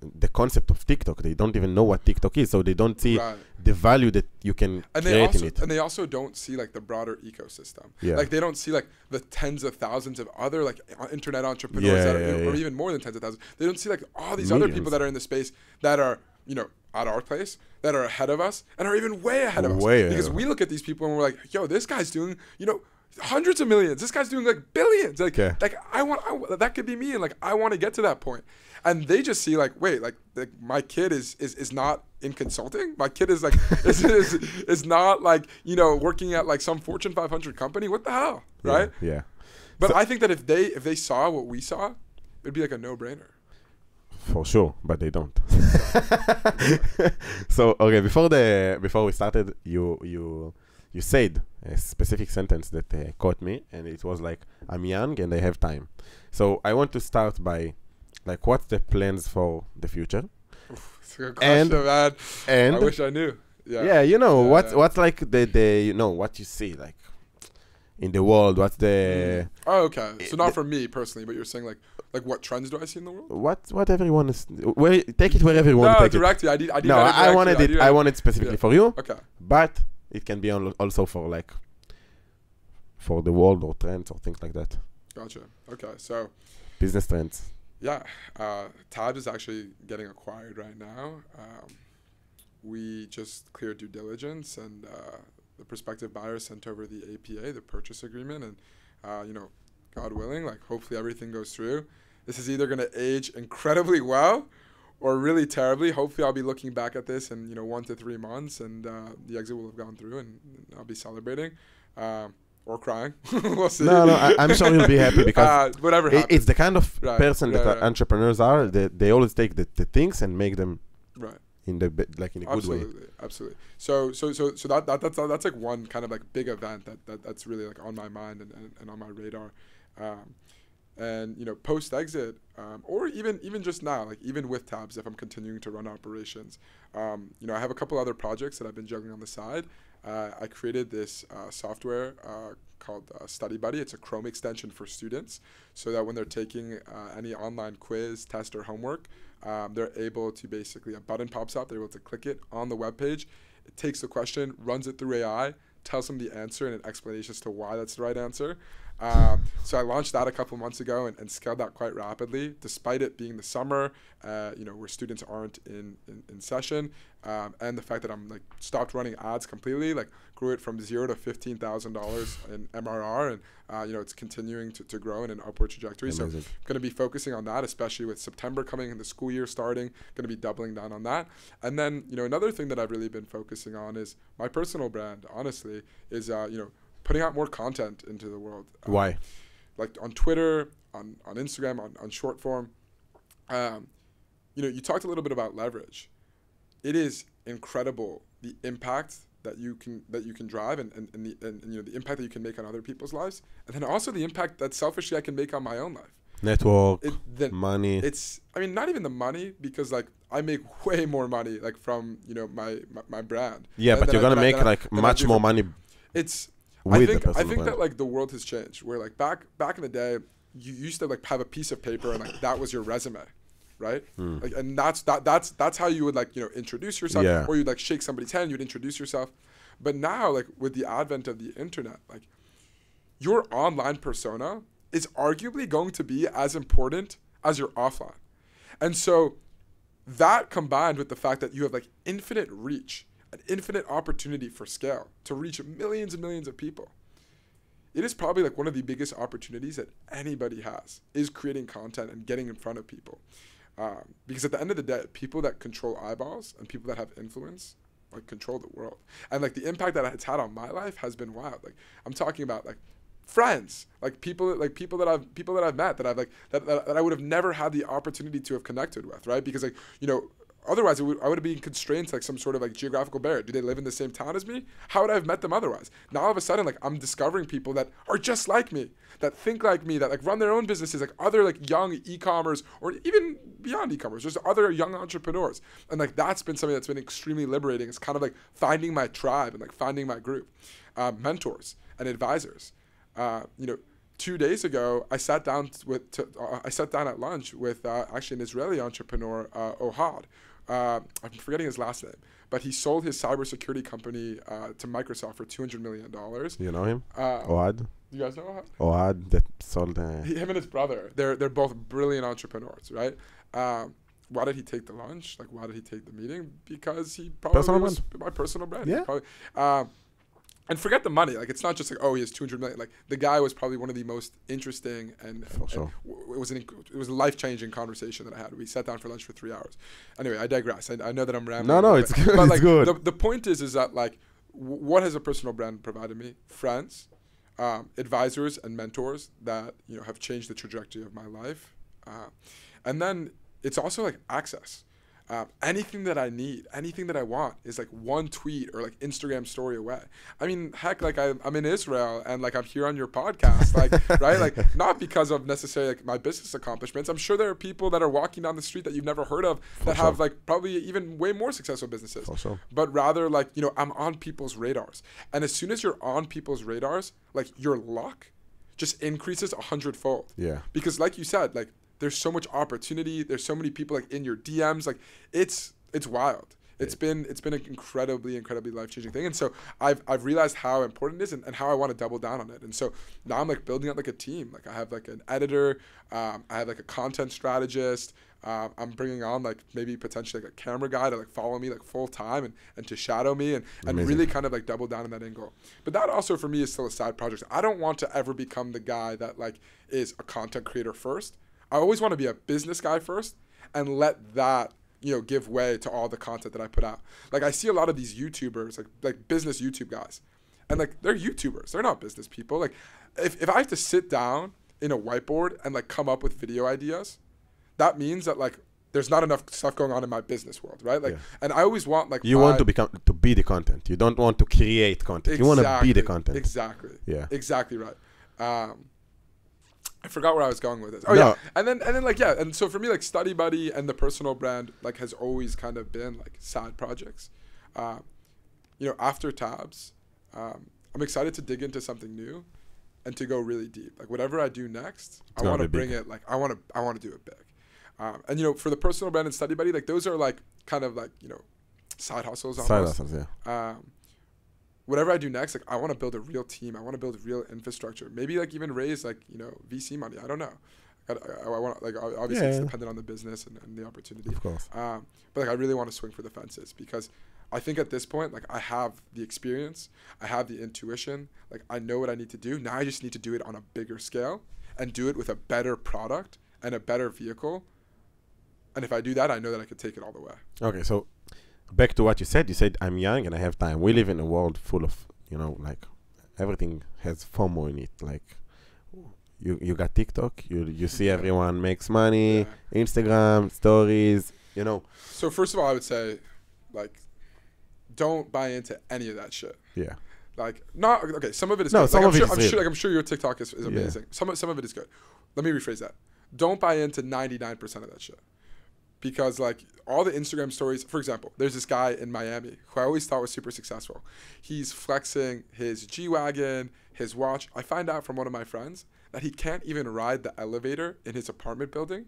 the concept of TikTok. They don't even know what TikTok is. So they don't see the value that you can create in it. And they also don't see like the broader ecosystem. Yeah. Like, they don't see like the tens of thousands of other like internet entrepreneurs or even more than tens of thousands. They don't see like all these other people that are in the space that are, you know, at our place, that are ahead of us and are even way ahead of us. Because we look at these people and we're like, yo, this guy's doing, you know, hundreds of millions. This guy's doing like billions. Like, like I want that could be me, and like I want to get to that point. And they just see like, wait, like my kid is not in consulting. My kid is like is not like, you know, working at like some Fortune 500 company. What the hell, right? Yeah. But so, I think that if they saw what we saw, it'd be like a no-brainer. For sure, but they don't. So okay, before we started, you said a specific sentence that caught me, and it was like, I'm young and I have time. So I want to start by like, what's the plans for the future? It's a good question, man. And I wish I knew. Yeah, you know, what's like the you know, what you see like in the world, what's the Oh, okay. So not for me personally, but you're saying like what trends do I see in the world? What everyone is take it wherever you want to take directly. it. I need I wanted it. I wanted specifically for you. Okay. But it can be also for like for the world or trends or things like that. Gotcha. Okay. So business trends. Yeah. Tabs is actually getting acquired right now. We just cleared due diligence, and the prospective buyer sent over the APA, the purchase agreement, and you know, God willing, like hopefully everything goes through. This is either going to age incredibly well or really terribly. Hopefully I'll be looking back at this in, you know, 1 to 3 months, and the exit will have gone through, and I'll be celebrating or crying. We'll see. No, I'm sure you'll be happy, because whatever happens. It's the kind of person that entrepreneurs are. They always take the things and make them in the like in a good way. Absolutely. So that's like one kind of like big event that's really like on my mind and on my radar. And you know, post exit, or even just now, like even with Tabs, if I'm continuing to run operations, you know, I have a couple other projects that I've been juggling on the side. I created this software called Study Buddy. It's a Chrome extension for students, so that when they're taking any online quiz, test, or homework, they're able to basically, a button pops up, they're able to click it on the web page. It takes the question, runs it through AI, tells them the answer and an explanation as to why that's the right answer. So I launched that a couple months ago and scaled that quite rapidly, despite it being the summer, you know, where students aren't in session, and the fact that I'm like stopped running ads completely, like grew it from $0 to $15,000 in MRR, and you know, it's continuing to grow in an upward trajectory. Amazing. So I'm going to be focusing on that, especially with September coming and the school year starting. Going to be doubling down on that. And then, you know, another thing that I've really been focusing on is my personal brand. Honestly, is you know, putting out more content into the world. Why? Like on Twitter, on Instagram, on short form. You know, you talked a little bit about leverage. It is incredible the impact that you can drive and you know, the impact that you can make on other people's lives, and then also the impact that selfishly I can make on my own life. Network, money. It's, I mean, not even the money, because like I make way more money like from, you know, my brand. Yeah, but you're gonna make like much more money. It's I think that like the world has changed, where like back in the day, you used to like have a piece of paper and like that was your resume, right? Like, and that's how you would like, you know, introduce yourself, or you'd like shake somebody's hand, you'd introduce yourself. But now, like with the advent of the internet, like your online persona is arguably going to be as important as your offline. And so that combined with the fact that you have like infinite reach, an infinite opportunity for scale to reach millions and millions of people. It is probably like one of the biggest opportunities that anybody has, is creating content and getting in front of people. Because at the end of the day, people that control eyeballs and people that have influence like control the world. And like the impact that it's had on my life has been wild. Like I'm talking about like friends, like people that I've met that I've like that I would have never had the opportunity to have connected with, right? Because like, you know, otherwise I would have been constrained to like some sort of like geographical barrier. Do they live in the same town as me? How would I have met them otherwise? Now all of a sudden, like I'm discovering people that are just like me, that think like me, that like run their own businesses, like other like young e-commerce or even beyond e-commerce. There's other young entrepreneurs. And like that's been something that's been extremely liberating. It's kind of like finding my tribe and like finding my group, mentors and advisors. You know, 2 days ago, I sat down at lunch with actually an Israeli entrepreneur, Ohad. I'm forgetting his last name, but he sold his cybersecurity company to Microsoft for $200 million. You know him? Ohad? You guys know Ohad? Ohad that sold... Him and his brother, they're both brilliant entrepreneurs, right? Why did he take the lunch? Like, why did he take the meeting? Because he probably was my personal brand. Yeah. Probably, and forget the money. Like, it's not just like, oh, he has $200 million. Like, the guy was probably one of the most interesting and it was a life-changing conversation that I had. We sat down for lunch for 3 hours. Anyway, I digress. I know that I'm rambling. No, it's good. But, like, it's good. The point is that, like, what has a personal brand provided me? Friends, advisors, and mentors that, you know, have changed the trajectory of my life. And then it's also, like, access. Anything that I need, anything that I want is like one tweet or like Instagram story away. I mean, heck, like I'm in Israel and like I'm here on your podcast, like, right? Like not because of necessarily like my business accomplishments. I'm sure there are people that are walking down the street that you've never heard of that have like probably even way more successful businesses. But rather like, you know, I'm on people's radars. And as soon as you're on people's radars, like your luck just increases 100-fold. Yeah. Because like you said, like, there's so much opportunity. There's so many people like in your DMs. Like it's wild. It's been an incredibly life-changing thing. And so I've realized how important it is and how I want to double down on it. And so now I'm like building out like a team. Like I have like an editor. I have like a content strategist. I'm bringing on like maybe potentially like a camera guy to like follow me like full time and to shadow me and really kind of like double down on that angle. But that also for me is still a side project. I don't want to ever become the guy that like is a content creator first. I always want to be a business guy first and let that, you know, give way to all the content that I put out. Like I see a lot of these YouTubers, like business YouTube guys, and like they're YouTubers. They're not business people. Like if I have to sit down in a whiteboard and like come up with video ideas, that means that like there's not enough stuff going on in my business world, right? Like, and I always want like you want to be the content. You don't want to create content. Exactly, you want to be the content. Exactly. Yeah. Exactly right. I forgot where I was going with this. Oh no. Yeah, and then like yeah, and so for me like Study Buddy and the personal brand like has always kind of been like side projects. You know, after Tabs, I'm excited to dig into something new, and to go really deep. Like whatever I do next, I want to bring it. Like I want to do it big. And you know, for the personal brand and Study Buddy, like those are like kind of like, you know, side hustles. Almost. Side hustles, yeah. Whatever I do next, like I want to build a real team. I want to build a real infrastructure. Maybe like even raise like, you know, VC money. I don't know. I want like obviously it's dependent on the business and the opportunity. Of course. But like I really want to swing for the fences because I think at this point like I have the experience, I have the intuition, like I know what I need to do. Now I just need to do it on a bigger scale and do it with a better product and a better vehicle. And if I do that, I know that I could take it all the way. Okay, so back to what you said I'm young and I have time. We live in a world full of, you know, like everything has FOMO in it. Like you got TikTok, you see everyone makes money, Instagram, stories, you know. So first of all, I would say like don't buy into any of that shit. Yeah. Like not okay, some of it is no, good. some like, of it is I'm sure your TikTok is amazing. Yeah. Some of it is good. Let me rephrase that. Don't buy into 99% of that shit. Because like all the Instagram stories, for example, there's this guy in Miami who I always thought was super successful. He's flexing his G-Wagon, his watch. I find out from one of my friends that he can't even ride the elevator in his apartment building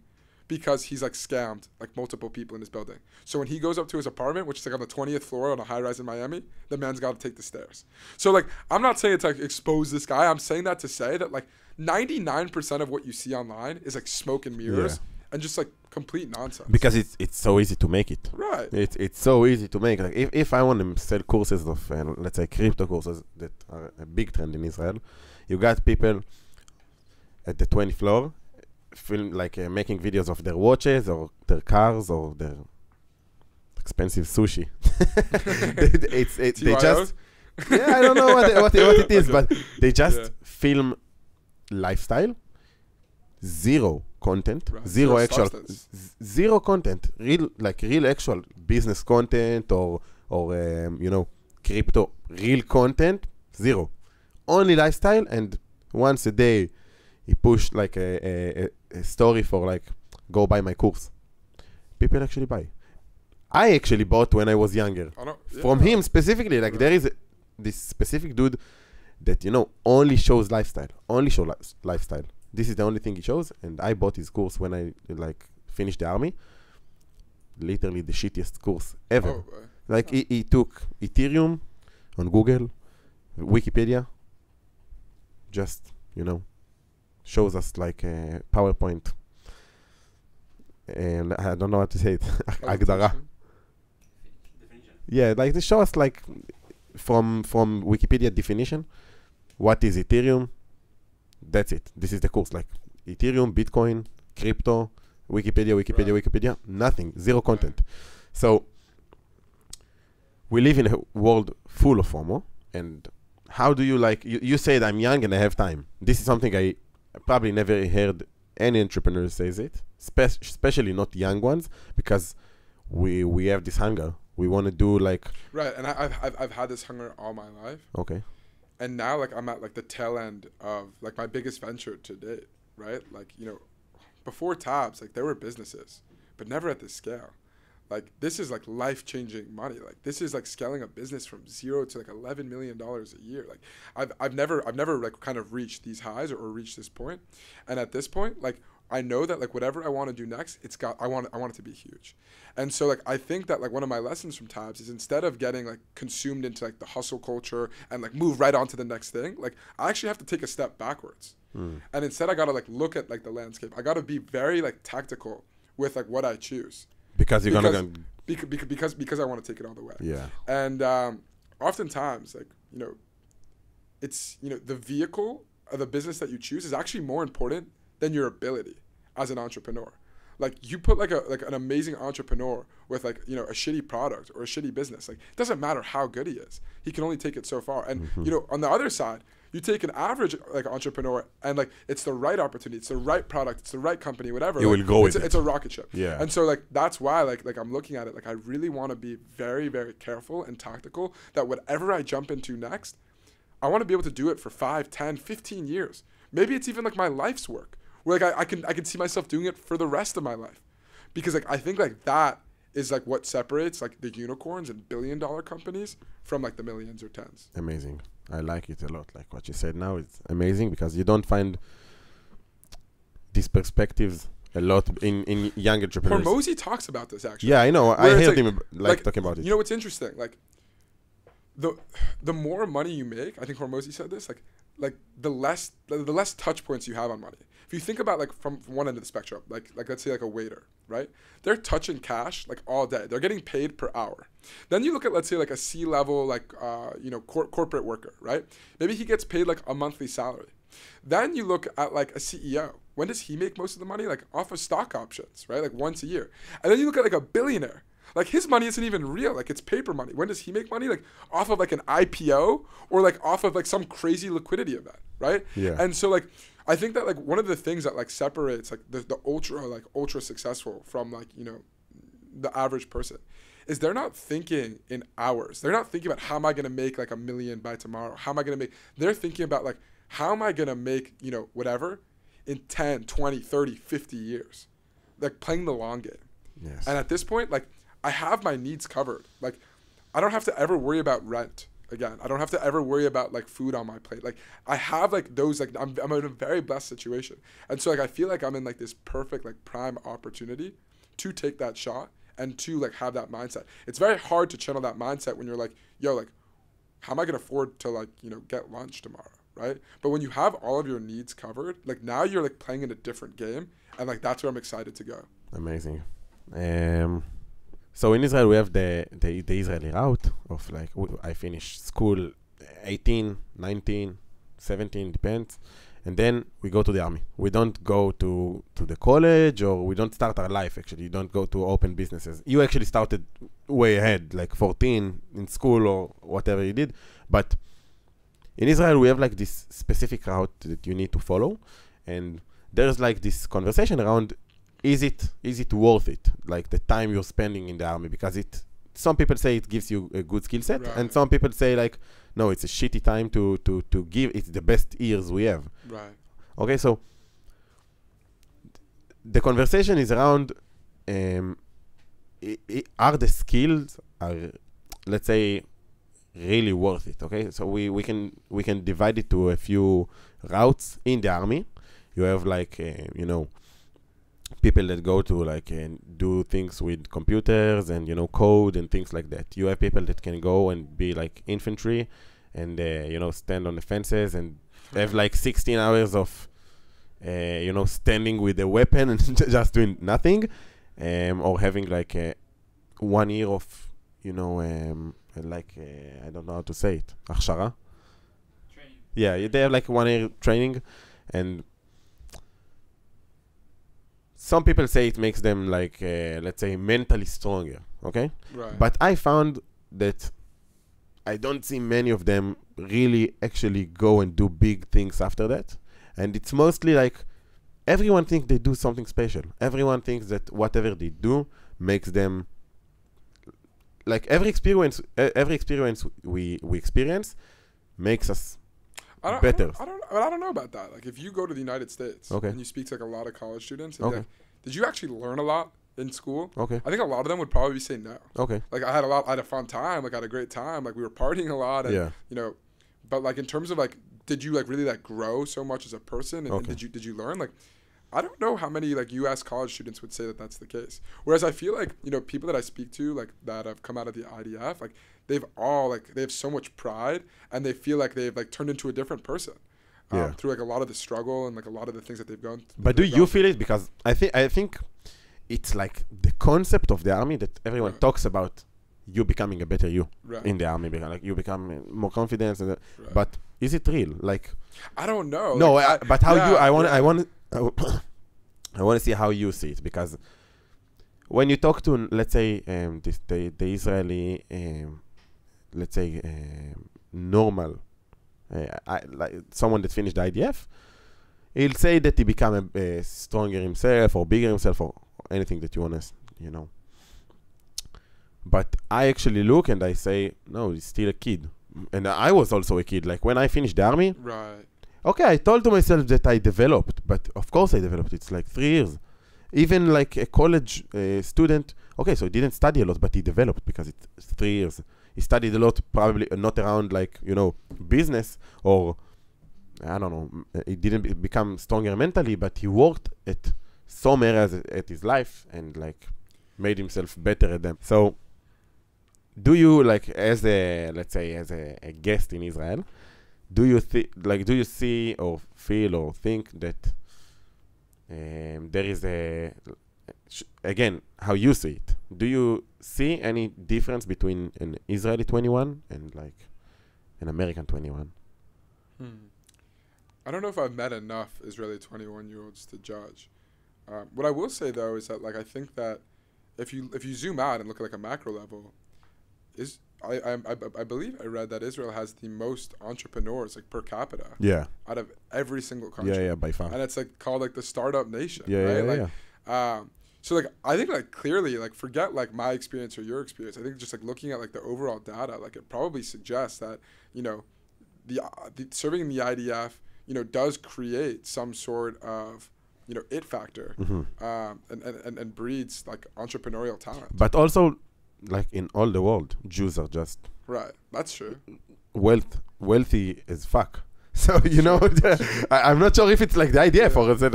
because he's like scammed like multiple people in his building. So when he goes up to his apartment, which is like on the 20th floor on a high rise in Miami, the man's got to take the stairs. So like I'm not saying to like expose this guy. I'm saying that to say that like 99% of what you see online is like smoke and mirrors. Yeah. and just like complete nonsense. Because it's so easy to make it. Right. It's so easy to make. Like if I want to sell courses of let's say crypto courses that are a big trend in Israel, you got people at the 20th floor film like making videos of their watches or their cars or their expensive sushi. They just I don't know what it is, but they just film lifestyle, zero content, right. zero content, real actual business content or crypto real content, zero, only lifestyle. And once a day he pushed like a story for like go buy my course. People actually buy. I actually bought when I was younger from him specifically. Like there is this specific dude that only shows lifestyle, lifestyle. This is the only thing he shows, and I bought his course when I like finished the army. Literally the shittiest course ever. He took Ethereum on Google, Wikipedia, just shows us like a PowerPoint, and I don't know how to say it. Agdara. Yeah, like they show us like from Wikipedia definition, what is Ethereum? That's it. This is the course. Like Ethereum, Bitcoin, crypto, Wikipedia, nothing, zero content. So we live in a world full of FOMO. And how do you you said I'm young and I have time. This is something I probably never heard any entrepreneur says it, especially not young ones, because we have this hunger. We want to do like right, and I've had this hunger all my life. Okay. And now like I'm at like the tail end of like my biggest venture to date, right? Like before Tabs, like there were businesses, but never at this scale. Like this is like life-changing money. Like this is like scaling a business from 0 to like $11 million a year. Like I've never like kind of reached these highs or reached this point. And at this point, like I know that like whatever I want to do next, I want it to be huge. And so like I think that like one of my lessons from Tabs is instead of getting like consumed into like the hustle culture and like move right on to the next thing, like I actually have to take a step backwards. And instead I got to like look at like the landscape. I got to be very like tactical with like what I choose. Because you're because I want to take it all the way. Yeah. And oftentimes like it's the vehicle of the business that you choose is actually more important than your ability as an entrepreneur. Like you put like an amazing entrepreneur with like a shitty product or a shitty business, like it doesn't matter how good he is, he can only take it so far. And on the other side, you take an average like entrepreneur and like it's the right opportunity, it's the right product, it's the right company, whatever. You will go with it. It's a rocket ship. Yeah. And so like that's why like I'm looking at it like I really want to be very, very careful and tactical that whatever I jump into next, I want to be able to do it for 5, 10, 15 years. Maybe it's even like my life's work. Where like I can see myself doing it for the rest of my life, because like I think like that is like what separates like the unicorns and billion-dollar companies from like the millions or tens. Amazing. I like it a lot. Like what you said now, it's amazing because you don't find these perspectives a lot in young entrepreneurs. Hormozi talks about this actually. Yeah, I know. I heard him like talking about it. You know what's interesting? Like the more money you make, I think Hormozi said this, like the less touch points you have on money. If you think about like from one end of the spectrum, like let's say like a waiter, right? They're touching cash like all day. They're getting paid per hour. Then you look at let's say like a C-level like corporate worker, right? Maybe he gets paid like a monthly salary. Then you look at like a CEO. When does he make most of the money? Like off of stock options, right? Like once a year. And then you look at like a billionaire. Like his money isn't even real. Like it's paper money. When does he make money? Like off of like an IPO or like off of like some crazy liquidity event, right? Yeah. And so like I think that like one of the things that like separates like the ultra successful from like the average person is they're not thinking in hours. They're not thinking about how am I gonna make like $1 million by tomorrow? How am I gonna make? They're thinking about like how am I gonna make whatever in 10, 20, 30, 50 years, like playing the long game. Yes. And at this point, like I have my needs covered. Like I don't have to ever worry about rent again. I don't have to ever worry about like food on my plate. Like I have like those, like I'm in a very blessed situation. And so like I feel like I'm in like this perfect like prime opportunity to take that shot and to like have that mindset. It's very hard to channel that mindset when you're like, yo, like how am I going to afford to like, get lunch tomorrow? right? But when you have all of your needs covered, like now you're like playing in a different game, and like that's where I'm excited to go. Amazing. So in Israel we have the Israeli route of like I finished school 18, 19, 17, depends. And then we go to the army. We don't go to the college, or we don't start our life, actually. You don't go to open businesses. You actually started way ahead, like 14 in school or whatever you did. But in Israel, we have like this specific route that you need to follow. And there's like this conversation around, is it worth it? Like the time you're spending in the army, because some people say it gives you a good skill set, right. And some people say like, no, it's a shitty time to give. It's the best years we have. Right. Okay, so the conversation is around, are the skills, let's say, really worth it? Okay, so we can divide it to a few routes in the army. You have like, people that go to like do things with computers and code and things like that. You have people that can go and be like infantry and stand on the fences and have like 16 hours of standing with a weapon and just doing nothing, or having like 1 year of I don't know how to say it, הכשרה. Training. Yeah, they have like 1 year training, and some people say it makes them like, let's say, mentally stronger, okay? Right. But I found that I don't see many of them really actually go and do big things after that. And it's mostly like, everyone thinks they do something special. Everyone thinks that whatever they do makes them, like every experience we experience makes us better. I don't know about that. Like if you go to the United States, okay, and you speak to like a lot of college students, and okay, did you actually learn a lot in school? Okay. I think a lot of them would probably say no. Okay. Like I had a fun time, like I had a great time, like we were partying a lot, and but like in terms of like, did you like really like grow so much as a person, and, okay, and did you learn? Like I don't know how many like U.S. college students would say that that's the case. Whereas I feel like people that I speak to, like that have come out of the IDF, like they have so much pride, and they feel like they've like turned into a different person. Through like a lot of the struggle and like a lot of the things that they've gone through. But do you feel it? Because I think it's like the concept of the army that everyone talks about, you becoming a better you in the army, because like you become more confident, but is it real? Like I don't know. No, like, but how you? I want to see how you see it, because when you talk to, let's say, the Israeli, let's say, normal, like someone that finished the IDF, he'll say that he become a stronger himself or bigger himself or anything that you want to, But I actually look and I say, no, he's still a kid. And I was also a kid. Like when I finished the army, right. Okay, I told to myself that I developed, but of course I developed. It's like 3 years. Even like a college student, okay, so he didn't study a lot, but he developed because it's 3 years. He studied a lot, probably not around like, business, or I don't know, he didn't become stronger mentally, but he worked at some areas at his life and like made himself better at them. So do you, like, as let's say, as a guest in Israel, do you see or feel or think that there is again, how you see it? Do you see any difference between an Israeli 21 and like an American 21? I don't know if I've met enough Israeli 21-year-olds to judge. What I will say though is that like I think that if you zoom out and look at like a macro level, I believe I read that Israel has the most entrepreneurs like per capita. Yeah. Out of every single country. Yeah, by far. And it's like called like the startup nation. Yeah, right? yeah. So like I think like clearly like forget like my experience or your experience. I think just like looking at like the overall data, like it probably suggests that the serving in the IDF does create some sort of it factor, and breeds like entrepreneurial talent. But also, like in all the world, Jews are just right. That's true. Wealthy as fuck. So, you know, I'm not sure if it's like the IDF or is it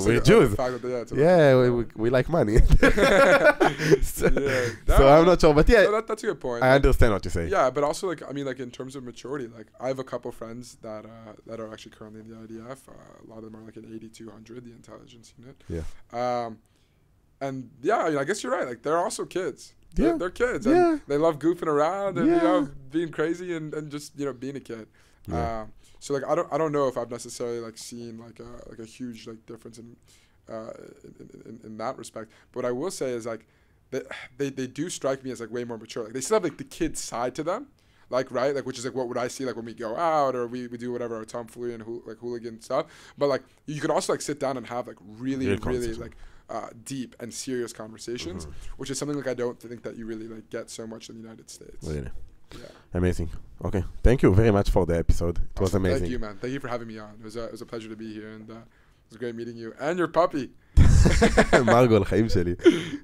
we're Jews. We like money. So I'm not sure, but yeah, that's a good point. I understand what you say. Yeah, but also like, I mean, like in terms of maturity, like I have a couple friends that are actually currently in the IDF. A lot of them are like in 8200, the intelligence unit. Yeah. And yeah, I mean, I guess you're right. Like they're also kids. They're kids. Yeah. And they love goofing around and you know, being crazy and just, you know, being a kid. Yeah. So like I don't know if I've necessarily like seen like a huge like difference in that respect. But what I will say is like they do strike me as like way more mature. Like they still have like the kid side to them. Like, right? Like, which is like what would I see like when we go out or we do whatever our tomfoolery and like hooligan stuff. But like you could also like sit down and have like really like deep and serious conversations, which is something like I don't think that you really like get so much in the United States. Really? Yeah. Amazing. Okay. Thank you very much for the episode. It was amazing. Thank you, man. Thank you for having me on. It was a pleasure to be here and it was great meeting you and your puppy. Margot, חיים שלי.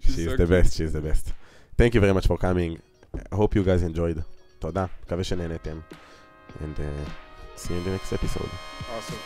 She's the best. She's the best. Thank you very much for coming. I hope you guys enjoyed. תודה. מקווה שנהנתם. And see you in the next episode. Awesome.